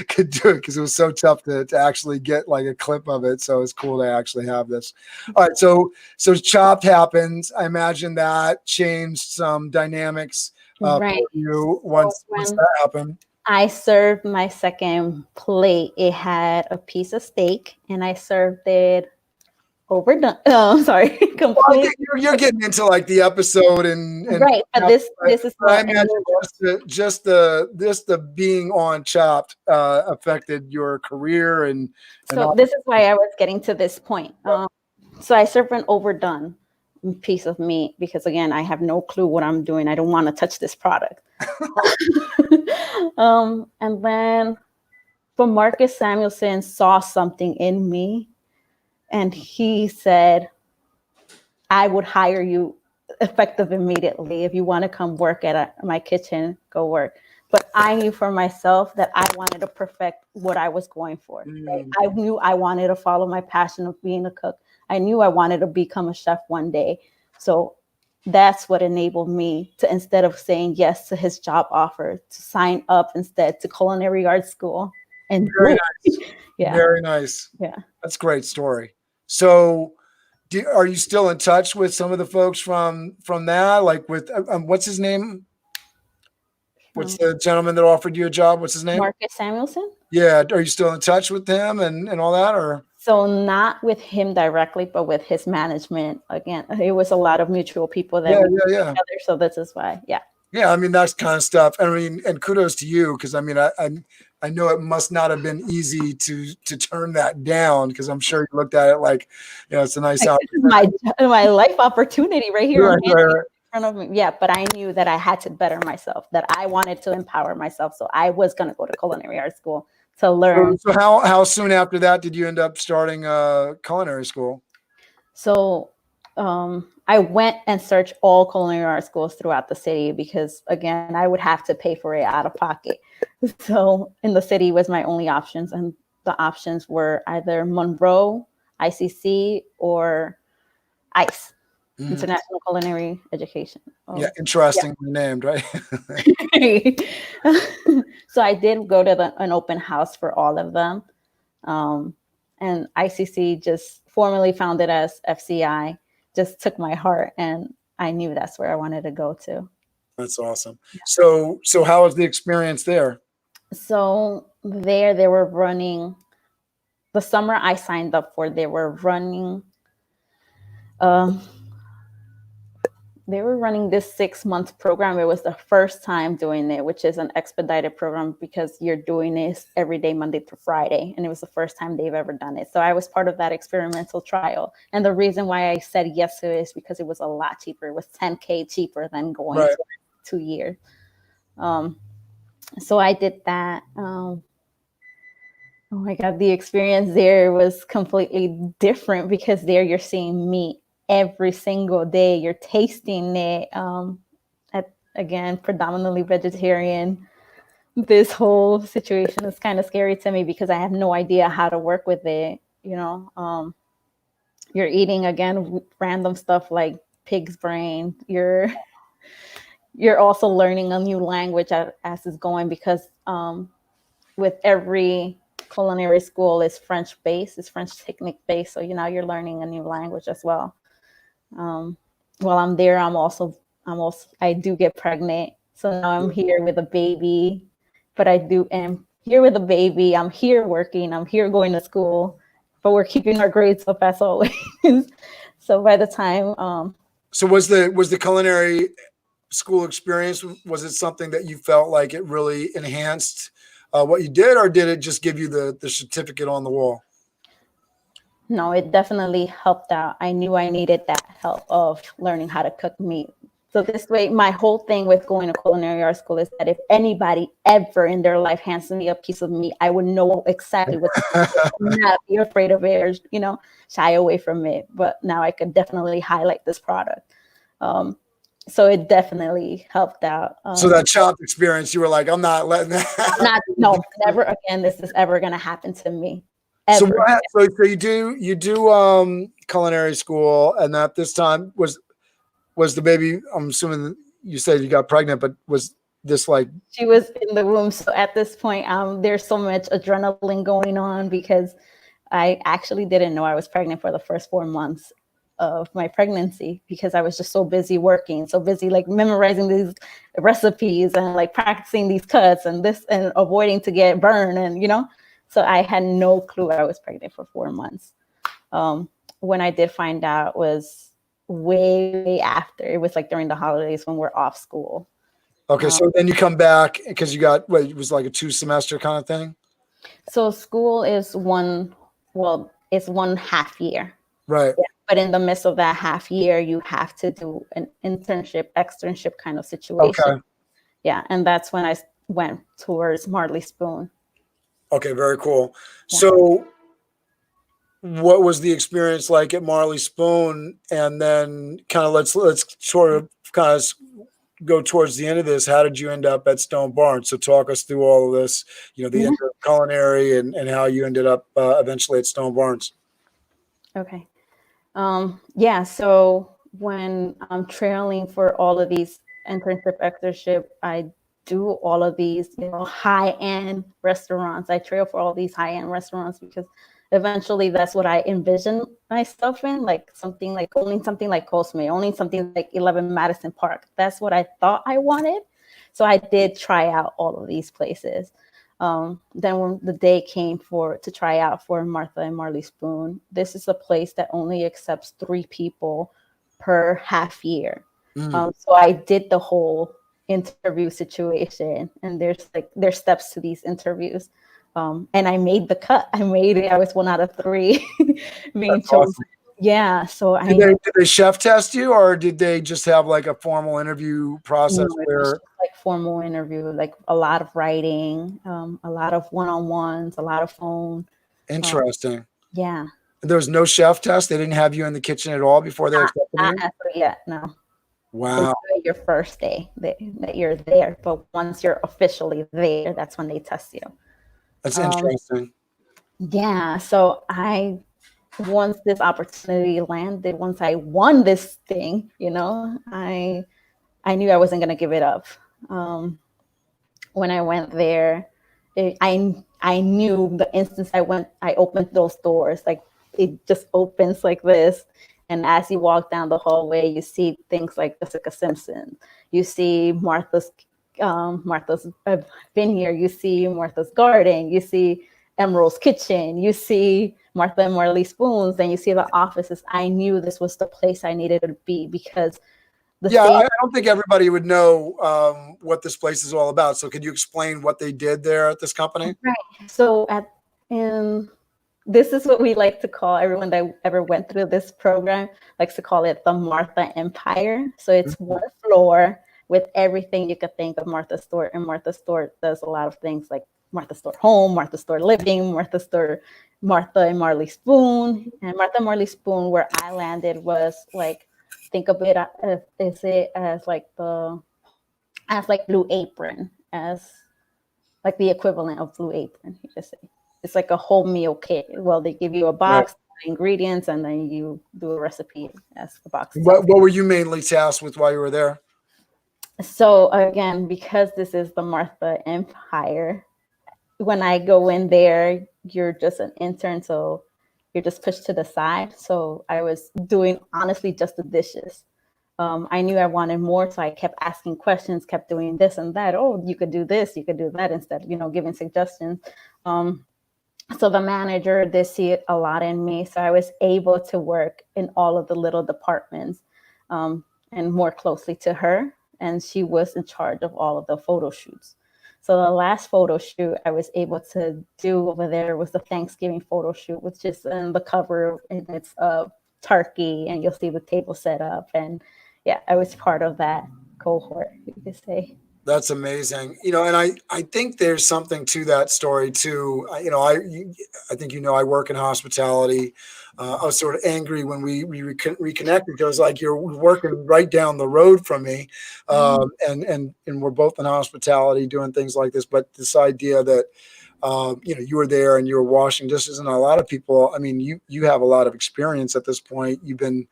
could do it, because it was so tough to actually get like a clip of it. So it's cool to actually have this. All right, so Chopped happens. I imagine that changed some dynamics for you once that happened. I served my second plate. It had a piece of steak, and I served it overdone. Oh, sorry, completely. Well, you're getting into like the episode and right. But this is. I imagine just the being on Chopped affected your career and. So this is why I was getting to this point. So I served an overdone piece of meat because, again, I have no clue what I'm doing. I don't want to touch this product. And then, but Marcus Samuelson saw something in me, and he said, I would hire you effective immediately. If you want to come work at my kitchen, go work. But I knew for myself that I wanted to perfect what I was going for. Right? I knew I wanted to follow my passion of being a cook. I knew I wanted to become a chef one day. So that's what enabled me to, instead of saying yes to his job offer, to sign up instead to culinary arts school. And very nice. Yeah. Very nice. Yeah. That's a great story. So are you still in touch with some of the folks from that? Like with, what's his name? What's the gentleman that offered you a job? What's his name? Marcus Samuelson. Yeah. Are you still in touch with him and all that, or? So not with him directly, but with his management. Again, it was a lot of mutual people that we knew each other. So this is why, yeah. Yeah, I mean, that's kind of stuff. I mean, and kudos to you, because I mean, I know it must not have been easy to turn that down, because I'm sure you looked at it like, it's a nice opportunity. My life opportunity right here right. in front of me. Yeah, but I knew that I had to better myself, that I wanted to empower myself. So I was going to go to culinary art school to learn. So how soon after that did you end up starting culinary school? So I went and searched all culinary art schools throughout the city, because, again, I would have to pay for it out of pocket. So in the city was my only options. And the options were either Monroe, ICC, or ICE. International Culinary Education. Yeah, interestingly named, right? So I did go to an open house for all of them. And ICC, just formally founded as FCI, just took my heart, and I knew that's where I wanted to go to. That's awesome. Yeah. So how was the experience there? So they were running, the summer I signed up for, they were running this 6-month program. It was the first time doing it, which is an expedited program because you're doing this every day, Monday through Friday. And it was the first time they've ever done it. So I was part of that experimental trial. And the reason why I said yes to it is because it was a lot cheaper. It was $10K cheaper than going to 2 years. So I did that. Oh my God, the experience there was completely different because there you're seeing meat every single day. You're tasting it. Again, predominantly vegetarian. This whole situation is kind of scary to me because I have no idea how to work with it. You're eating, again, random stuff like pig's brain. You're also learning a new language as it's going because with every culinary school is French based, it's French technique based. So you're learning a new language as well. While I'm there, I do get pregnant. So now I'm here with a baby, but am here with a baby. I'm here working. I'm here going to school, but we're keeping our grades up as always. So by the time, so was the culinary school experience, was it something that you felt like it really enhanced what you did, or did it just give you the certificate on the wall? No, it definitely helped out. I knew I needed that help of learning how to cook meat. So this way, my whole thing with going to culinary art school is that if anybody ever in their life hands me a piece of meat, I would know exactly what to do. Not be afraid of it or, shy away from it. But now I could definitely highlight this product. So it definitely helped out. So that Choppa experience, you were like, I'm not letting that. No, never again. This is ever going to happen to me. Ever. So you do culinary school, and at this time was the baby? I'm assuming you said you got pregnant, but was this like she was in the womb? So at this point, there's so much adrenaline going on because I actually didn't know I was pregnant for the first 4 months of my pregnancy because I was just so busy working, so busy like memorizing these recipes and like practicing these cuts and this and avoiding to get burned and so I had no clue I was pregnant for 4 months. When I did find out was way after. It was like during the holidays when we're off school. Okay, so then you come back because you got it was like a 2-semester kind of thing? So school is it's 1 half year. Right. Yeah. But in the midst of that half year, you have to do an internship, externship kind of situation. Okay. Yeah, and that's when I went towards Marley Spoon. Okay, very cool. Yeah. So what was the experience like at Marley Spoon? And then kind of let's sort of kind of go towards the end of this. How did you end up at Stone Barns? So talk us through all of this, the culinary and how you ended up eventually at Stone Barns. Okay. So when I'm trailing for all of these internship, externship, I do all of these, high-end restaurants. I trail for all these high-end restaurants because eventually that's what I envision myself in, like owning something like Cosme, owning something like 11 Madison Park. That's what I thought I wanted. So I did try out all of these places. Then when the day came to try out for Martha and Marley Spoon, this is a place that only accepts 3 people per half year. So I did the whole interview situation, and there's steps to these interviews. And I made the cut. I made it. I was 1 out of 3 being chosen. Awesome. Yeah. So did they chef test you, or did they just have like a formal interview process? No, it was just like formal interview, like a lot of writing, a lot of one-on-ones, a lot of phone. Interesting. Yeah. There was no chef test. They didn't have you in the kitchen at all before they accepted you? Not yet. No. Wow. It's your first day that you're there, but once you're officially there, that's when they test you. That's interesting. Yeah. So I once this opportunity landed, once I won this thing, I knew I wasn't going to give it up. When I went there, I knew the instant I opened those doors, like it just opens like this. And as you walk down the hallway, you see things like Jessica Simpson. You see Martha's vineyard. You see Martha's garden. You see Emerald's kitchen. You see Martha and Marley Spoons. And you see the offices. I knew this was the place I needed to be because I don't think everybody would know what this place is all about. So could you explain what they did there at this company? Right. So this is what we like to call, everyone that ever went through this program likes to call it the Martha Empire. So it's one floor with everything you could think of Martha Stewart. And Martha Stewart does a lot of things like Martha Stewart Home, Martha Stewart Living, Martha and Marley Spoon. And Martha and Marley Spoon, where I landed, was like, think of it as like Blue Apron, as like the equivalent of Blue Apron, you just say. It's like a whole meal kit. Well, they give you a box, of ingredients, and then you do a recipe as the box. What were you mainly tasked with while you were there? So again, because this is the Martha Empire, when I go in there, you're just an intern, so you're just pushed to the side. So I was doing, honestly, just the dishes. I knew I wanted more, so I kept asking questions, kept doing this and that. Oh, you could do this, you could do that, instead, giving suggestions. So the manager did see a lot in me. So I was able to work in all of the little departments and more closely to her. And she was in charge of all of the photo shoots. So the last photo shoot I was able to do over there was the Thanksgiving photo shoot, which is the cover, and it's turkey, and you'll see the table set up. And yeah, I was part of that cohort, you could say. That's amazing. And I think there's something to that story too. I think, I work in hospitality. I was sort of angry when we reconnected because like you're working right down the road from me. And we're both in hospitality doing things like this, but this idea that, you were there and you were washing dishes, and a lot of people, I mean, you have a lot of experience at this point. You've been,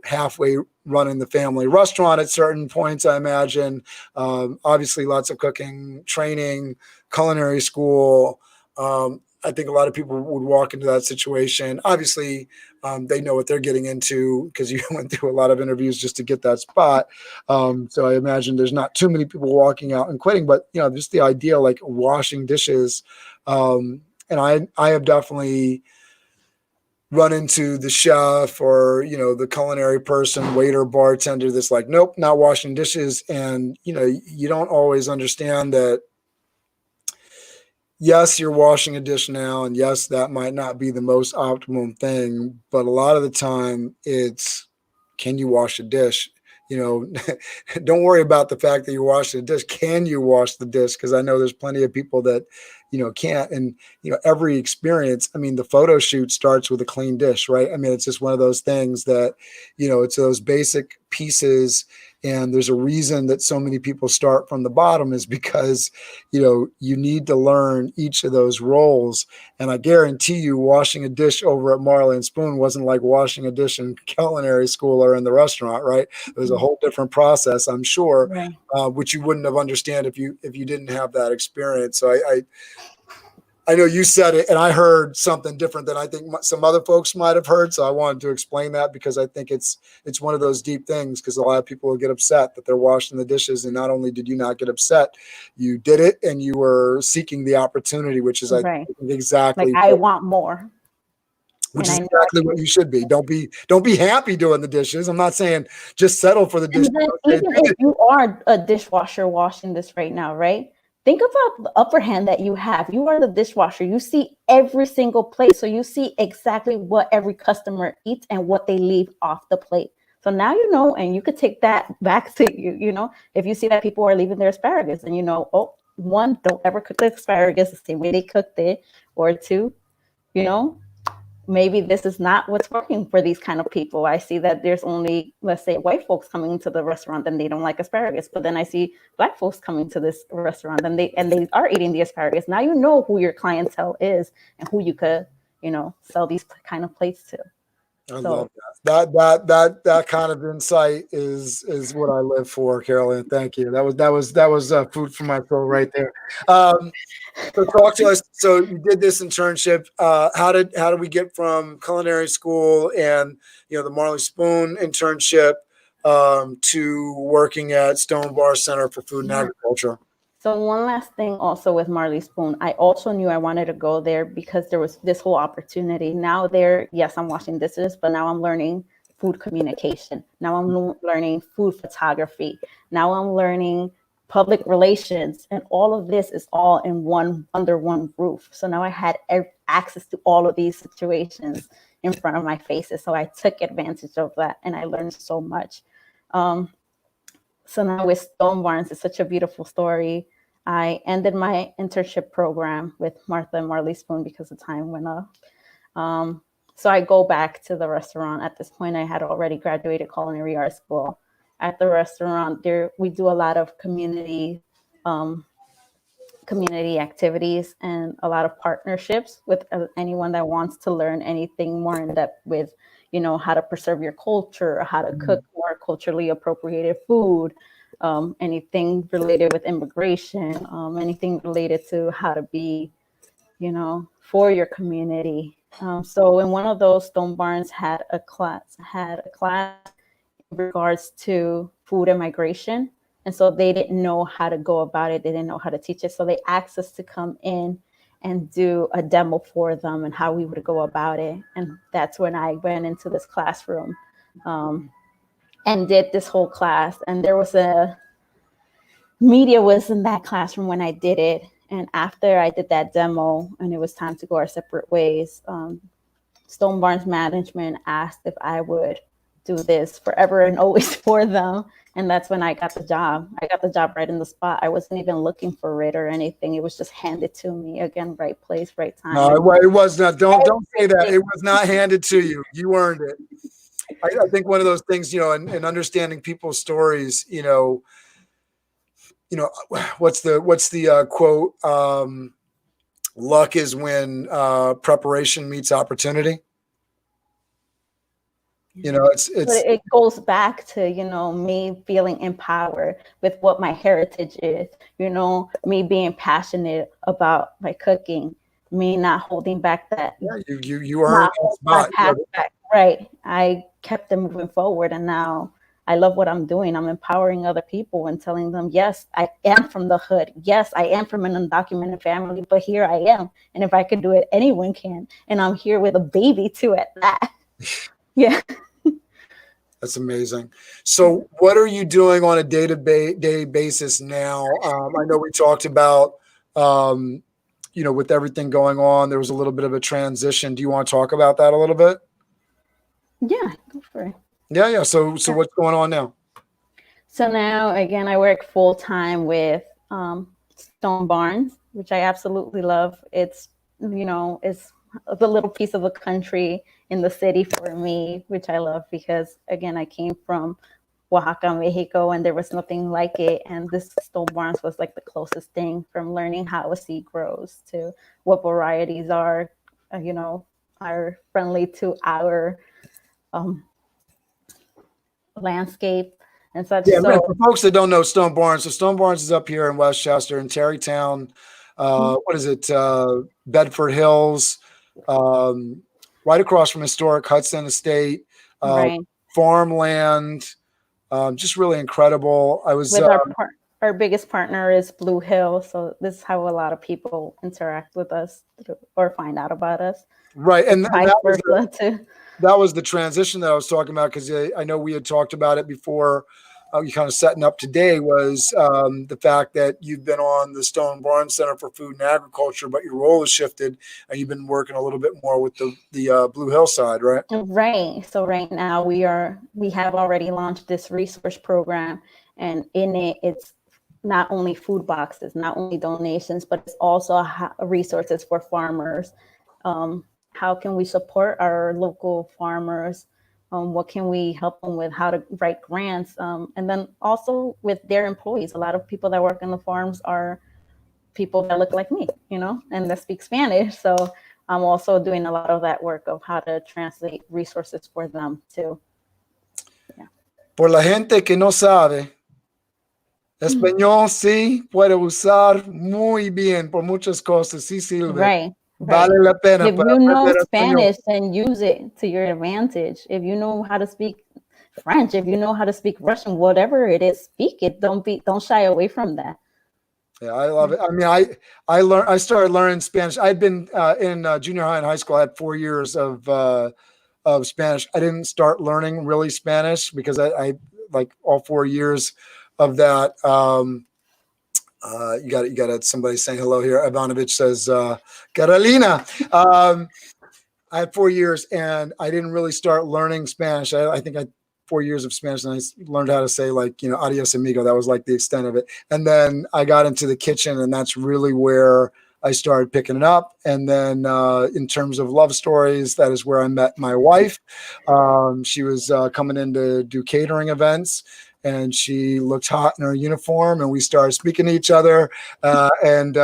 halfway running the family restaurant at certain points, I imagine. Obviously lots of cooking, training, culinary school. I think a lot of people would walk into that situation. Obviously, they know what they're getting into because you went through a lot of interviews just to get that spot. So I imagine there's not too many people walking out and quitting, but just the idea like washing dishes. And I have definitely run into the chef or, the culinary person, waiter, bartender that's like, nope, not washing dishes. And, you don't always understand that. Yes, you're washing a dish now, and yes, that might not be the most optimum thing, but a lot of the time it's, can you wash a dish? Don't worry about the fact that you're washing a dish. Can you wash the dish? Because I know there's plenty of people that, can't. And, every experience, I mean, the photo shoot starts with a clean dish, right? I mean, it's just one of those things that, it's those basic pieces. And there's a reason that so many people start from the bottom is because, you need to learn each of those roles. And I guarantee you washing a dish over at Marley and Spoon wasn't like washing a dish in culinary school or in the restaurant, right? It was a whole different process, I'm sure, right. Which you wouldn't have understood if you didn't have that experience. So I know you said it, and I heard something different than I think some other folks might have heard. So I wanted to explain that because I think it's one of those deep things, because a lot of people will get upset that they're washing the dishes. And not only did you not get upset, you did it and you were seeking the opportunity, which is, right. I think exactly. Like, I want more. Which is exactly what you should be. Don't be happy doing the dishes. I'm not saying just settle for the dishes. Even if you are a dishwasher washing this right now, right? Think about the upper hand that you have. You are the dishwasher. You see every single plate. So you see exactly what every customer eats and what they leave off the plate. So now you know, and you could take that back to you, if you see that people are leaving their asparagus, and one, don't ever cook the asparagus the same way they cooked it, or two, maybe this is not what's working for these kind of people. I see that there's only, let's say, white folks coming into the restaurant and they don't like asparagus, but then I see Black folks coming to this restaurant and they are eating the asparagus. Now you know who your clientele is and who you could, sell these kind of plates to. I love that. That kind of insight is what I live for, Carolyn. Thank you. That was food for my soul right there. So talk to us. So you did this internship. How did we get from culinary school and the Marley Spoon internship to working at Stone Bar Center for Food and Agriculture? So one last thing also with Marley Spoon, I also knew I wanted to go there because there was this whole opportunity. Now there, yes, I'm washing dishes, but now I'm learning food communication. Now I'm learning food photography. Now I'm learning public relations, and all of this is all under one roof. So now I had access to all of these situations in front of my faces. So I took advantage of that, and I learned so much. So now with Stone Barns, it's such a beautiful story. I ended my internship program with Martha and Marley Spoon because the time went up. So I go back to the restaurant. At this point, I had already graduated culinary art school. At the restaurant, we do a lot of community activities and a lot of partnerships with anyone that wants to learn anything more in depth with, how to preserve your culture, how to cook more culturally appropriated food, anything related with immigration, anything related to how to be, for your community. So in one of those, Stone Barns had a class in regards to food and migration. And so they didn't know how to go about it. They didn't know how to teach it. So they asked us to come in and do a demo for them and how we would go about it. And that's when I went into this classroom and did this whole class. And there was media was in that classroom when I did it. And after I did that demo and it was time to go our separate ways, Stone Barns management asked if I would do this forever and always for them. And that's when I got the job. I got the job right in the spot. I wasn't even looking for it or anything. It was just handed to me. Again, right place, right time. No, it was not. Don't say that. It was not handed to you. You earned it. I think one of those things, and understanding people's stories, what's the quote? Luck is when preparation meets opportunity. But it goes back to, me feeling empowered with what my heritage is, me being passionate about my cooking, me not holding back that. Yeah, you earned that spot. Right. I kept it moving forward. And now I love what I'm doing. I'm empowering other people and telling them, yes, I am from the hood. Yes, I am from an undocumented family, but here I am. And if I can do it, anyone can. And I'm here with a baby too at that. Yeah. That's amazing. So what are you doing on a day-to-day basis now? I know we talked about, with everything going on, there was a little bit of a transition. Do you want to talk about that a little bit? Yeah, go for it. Yeah. So what's going on now? So now, again, I work full-time with Stone Barns, which I absolutely love. It's, it's the little piece of a country in the city for me, which I love because, again, I came from Oaxaca, Mexico, and there was nothing like it. And this Stone Barns was like the closest thing from learning how a seed grows to what varieties are friendly to our landscape and such. Yeah, so, for folks that don't know Stone Barns, so Stone Barns is up here in Westchester in Terrytown. What is it? Bedford Hills, right across from historic Hudson Estate, right. Farmland, just really incredible. I was with our biggest partner is Blue Hill, so this is how a lot of people interact with us or find out about us. Right, and that was the transition that I was talking about, because I know we had talked about it before. You kind of setting up today was the fact that you've been on the Stone Barns Center for Food and Agriculture, but your role has shifted and you've been working a little bit more with the Blue Hill side, right? Right. So right now we have already launched this resource program, and in it, it's not only food boxes, not only donations, but it's also resources for farmers. How can we support our local farmers? What can we help them with? How to write grants? And then also with their employees. A lot of people that work in the farms are people that look like me, and that speak Spanish. So I'm also doing a lot of that work of how to translate resources for them too. Yeah. Por la gente que no sabe, español sí puede usar muy bien por muchas cosas, sí sirve. Right. Vale la pena If para you know aprender Spanish, español. then use it to your advantage. If you know how to speak French, if you know how to speak Russian, whatever it is, speak it. Don't shy away from that. Yeah, I love it. I mean, I started learning Spanish. I'd been in junior high and high school. I had 4 years of Spanish. I didn't start learning really Spanish because I like all 4 years of that. You got somebody saying hello here. Ivanovich says, Carolina. I had 4 years and I didn't really start learning Spanish. I think I 4 years of Spanish and I learned how to say like, adios amigo. That was like the extent of it. And then I got into the kitchen and that's really where I started picking it up. And then in terms of love stories, that is where I met my wife. She was coming in to do catering events. And she looked hot in her uniform, and we started speaking to each other. And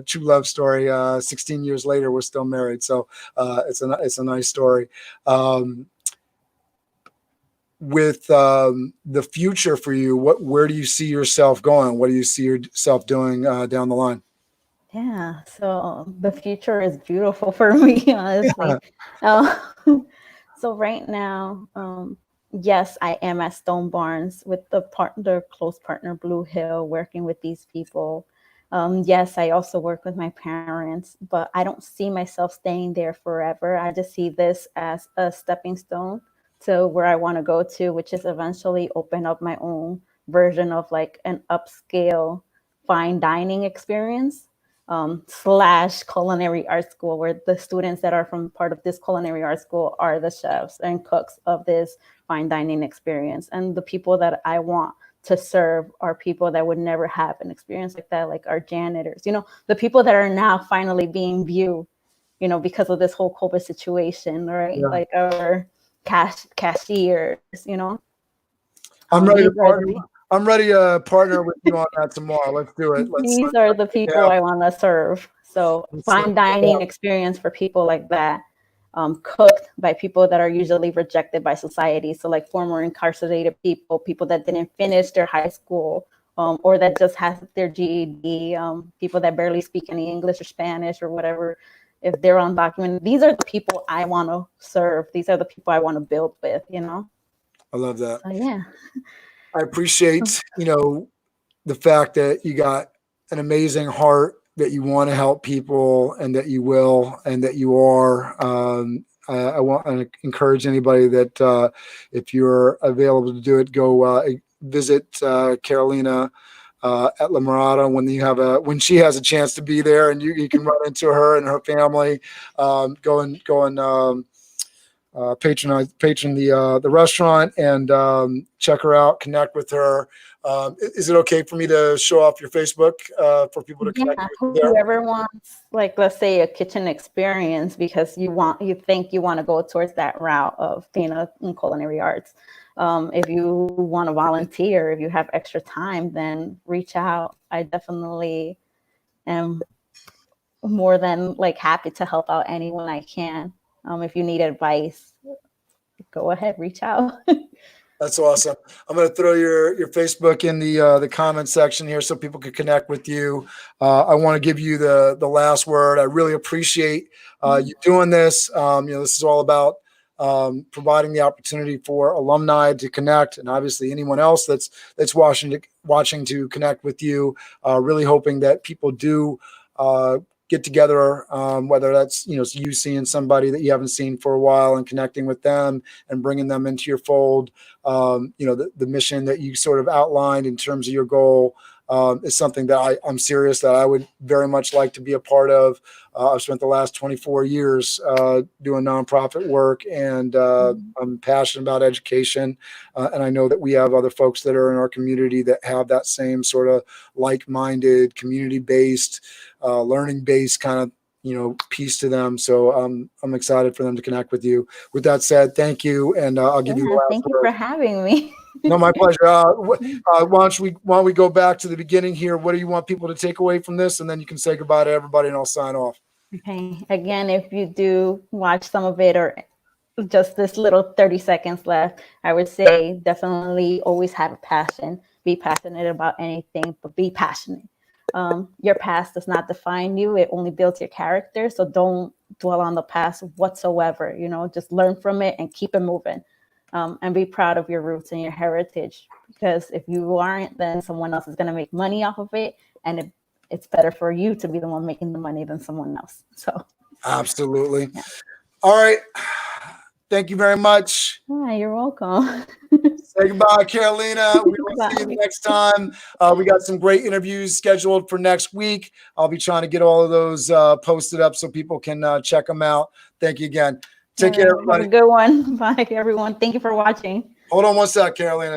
true love story. 16 years later, we're still married. So it's a nice story. With the future for you, where do you see yourself going? What do you see yourself doing down the line? Yeah, so the future is beautiful for me, honestly. So right now, yes, I am at Stone Barns with the close partner Blue Hill, working with these people. Yes, I also work with my parents, but I don't see myself staying there forever. I just see this as a stepping stone to where I want to go to, which is eventually open up my own version of like an upscale fine dining experience. / culinary art school, where the students that are from part of this culinary art school are the chefs and cooks of this fine dining experience. And the people that I want to serve are people that would never have an experience like that, like our janitors, the people that are now finally being viewed, because of this whole COVID situation, right? Yeah. Like our cashiers, I'm ready to partner with you on that tomorrow. Let's do it. These are the people I want to serve. So fine dining experience for people like that, cooked by people that are usually rejected by society. So like former incarcerated people that didn't finish their high school, or that just has their GED, people that barely speak any English or Spanish or whatever, if they're undocumented. These are the people I want to serve. These are the people I want to build with, I love that. So, yeah. I appreciate, the fact that you got an amazing heart, that you want to help people and that you will, and that you are. I want to encourage anybody that if you're available to do it, go visit Carolina at La Mirada when she has a chance to be there, and you can run into her and her family. Go and patron the restaurant and check her out, connect with her. Is it okay for me to show off your Facebook for people to connect with there? Whoever wants, like, let's say a kitchen experience because you think you want to go towards that route of being in culinary arts. If you want to volunteer, if you have extra time, then reach out. I definitely am more than like happy to help out anyone I can. If you need advice, go ahead, reach out. That's awesome. I'm going to throw your Facebook in the comment section here so people can connect with you. I want to give you the last word. I really appreciate you doing this. This is all about providing the opportunity for alumni to connect, and obviously anyone else that's watching to connect with you. Really hoping that people do get together, whether that's you seeing somebody that you haven't seen for a while and connecting with them and bringing them into your fold. The mission that you sort of outlined in terms of your goal is something that I'm serious that I would very much like to be a part of. I've spent the last 24 years doing nonprofit work, and I'm passionate about education. And I know that we have other folks that are in our community that have that same sort of like-minded, community-based, learning-based kind of piece to them. So I'm excited for them to connect with you. With that said, thank you, and I'll give you the last thank word. You for having me. No, my pleasure. Why don't we go back to the beginning here? What do you want people to take away from this, and then you can say goodbye to everybody, and I'll sign off. Okay. Again, if you do watch some of it or just this little 30 seconds left, I would say definitely always have a passion. Be passionate about anything, but be passionate. Your past does not define you. It only builds your character. So don't dwell on the past whatsoever. Just learn from it and keep it moving. And be proud of your roots and your heritage. Because if you aren't, then someone else is going to make money off of it. And it's better for you to be the one making the money than someone else. So absolutely. Yeah. All right. Thank you very much. Yeah, you're welcome. Say goodbye, Carolina. We will see you next time. We got some great interviews scheduled for next week. I'll be trying to get all of those posted up so people can check them out. Thank you again. Take care, everybody. Have a good one. Bye, everyone. Thank you for watching. Hold on one sec, Carolina.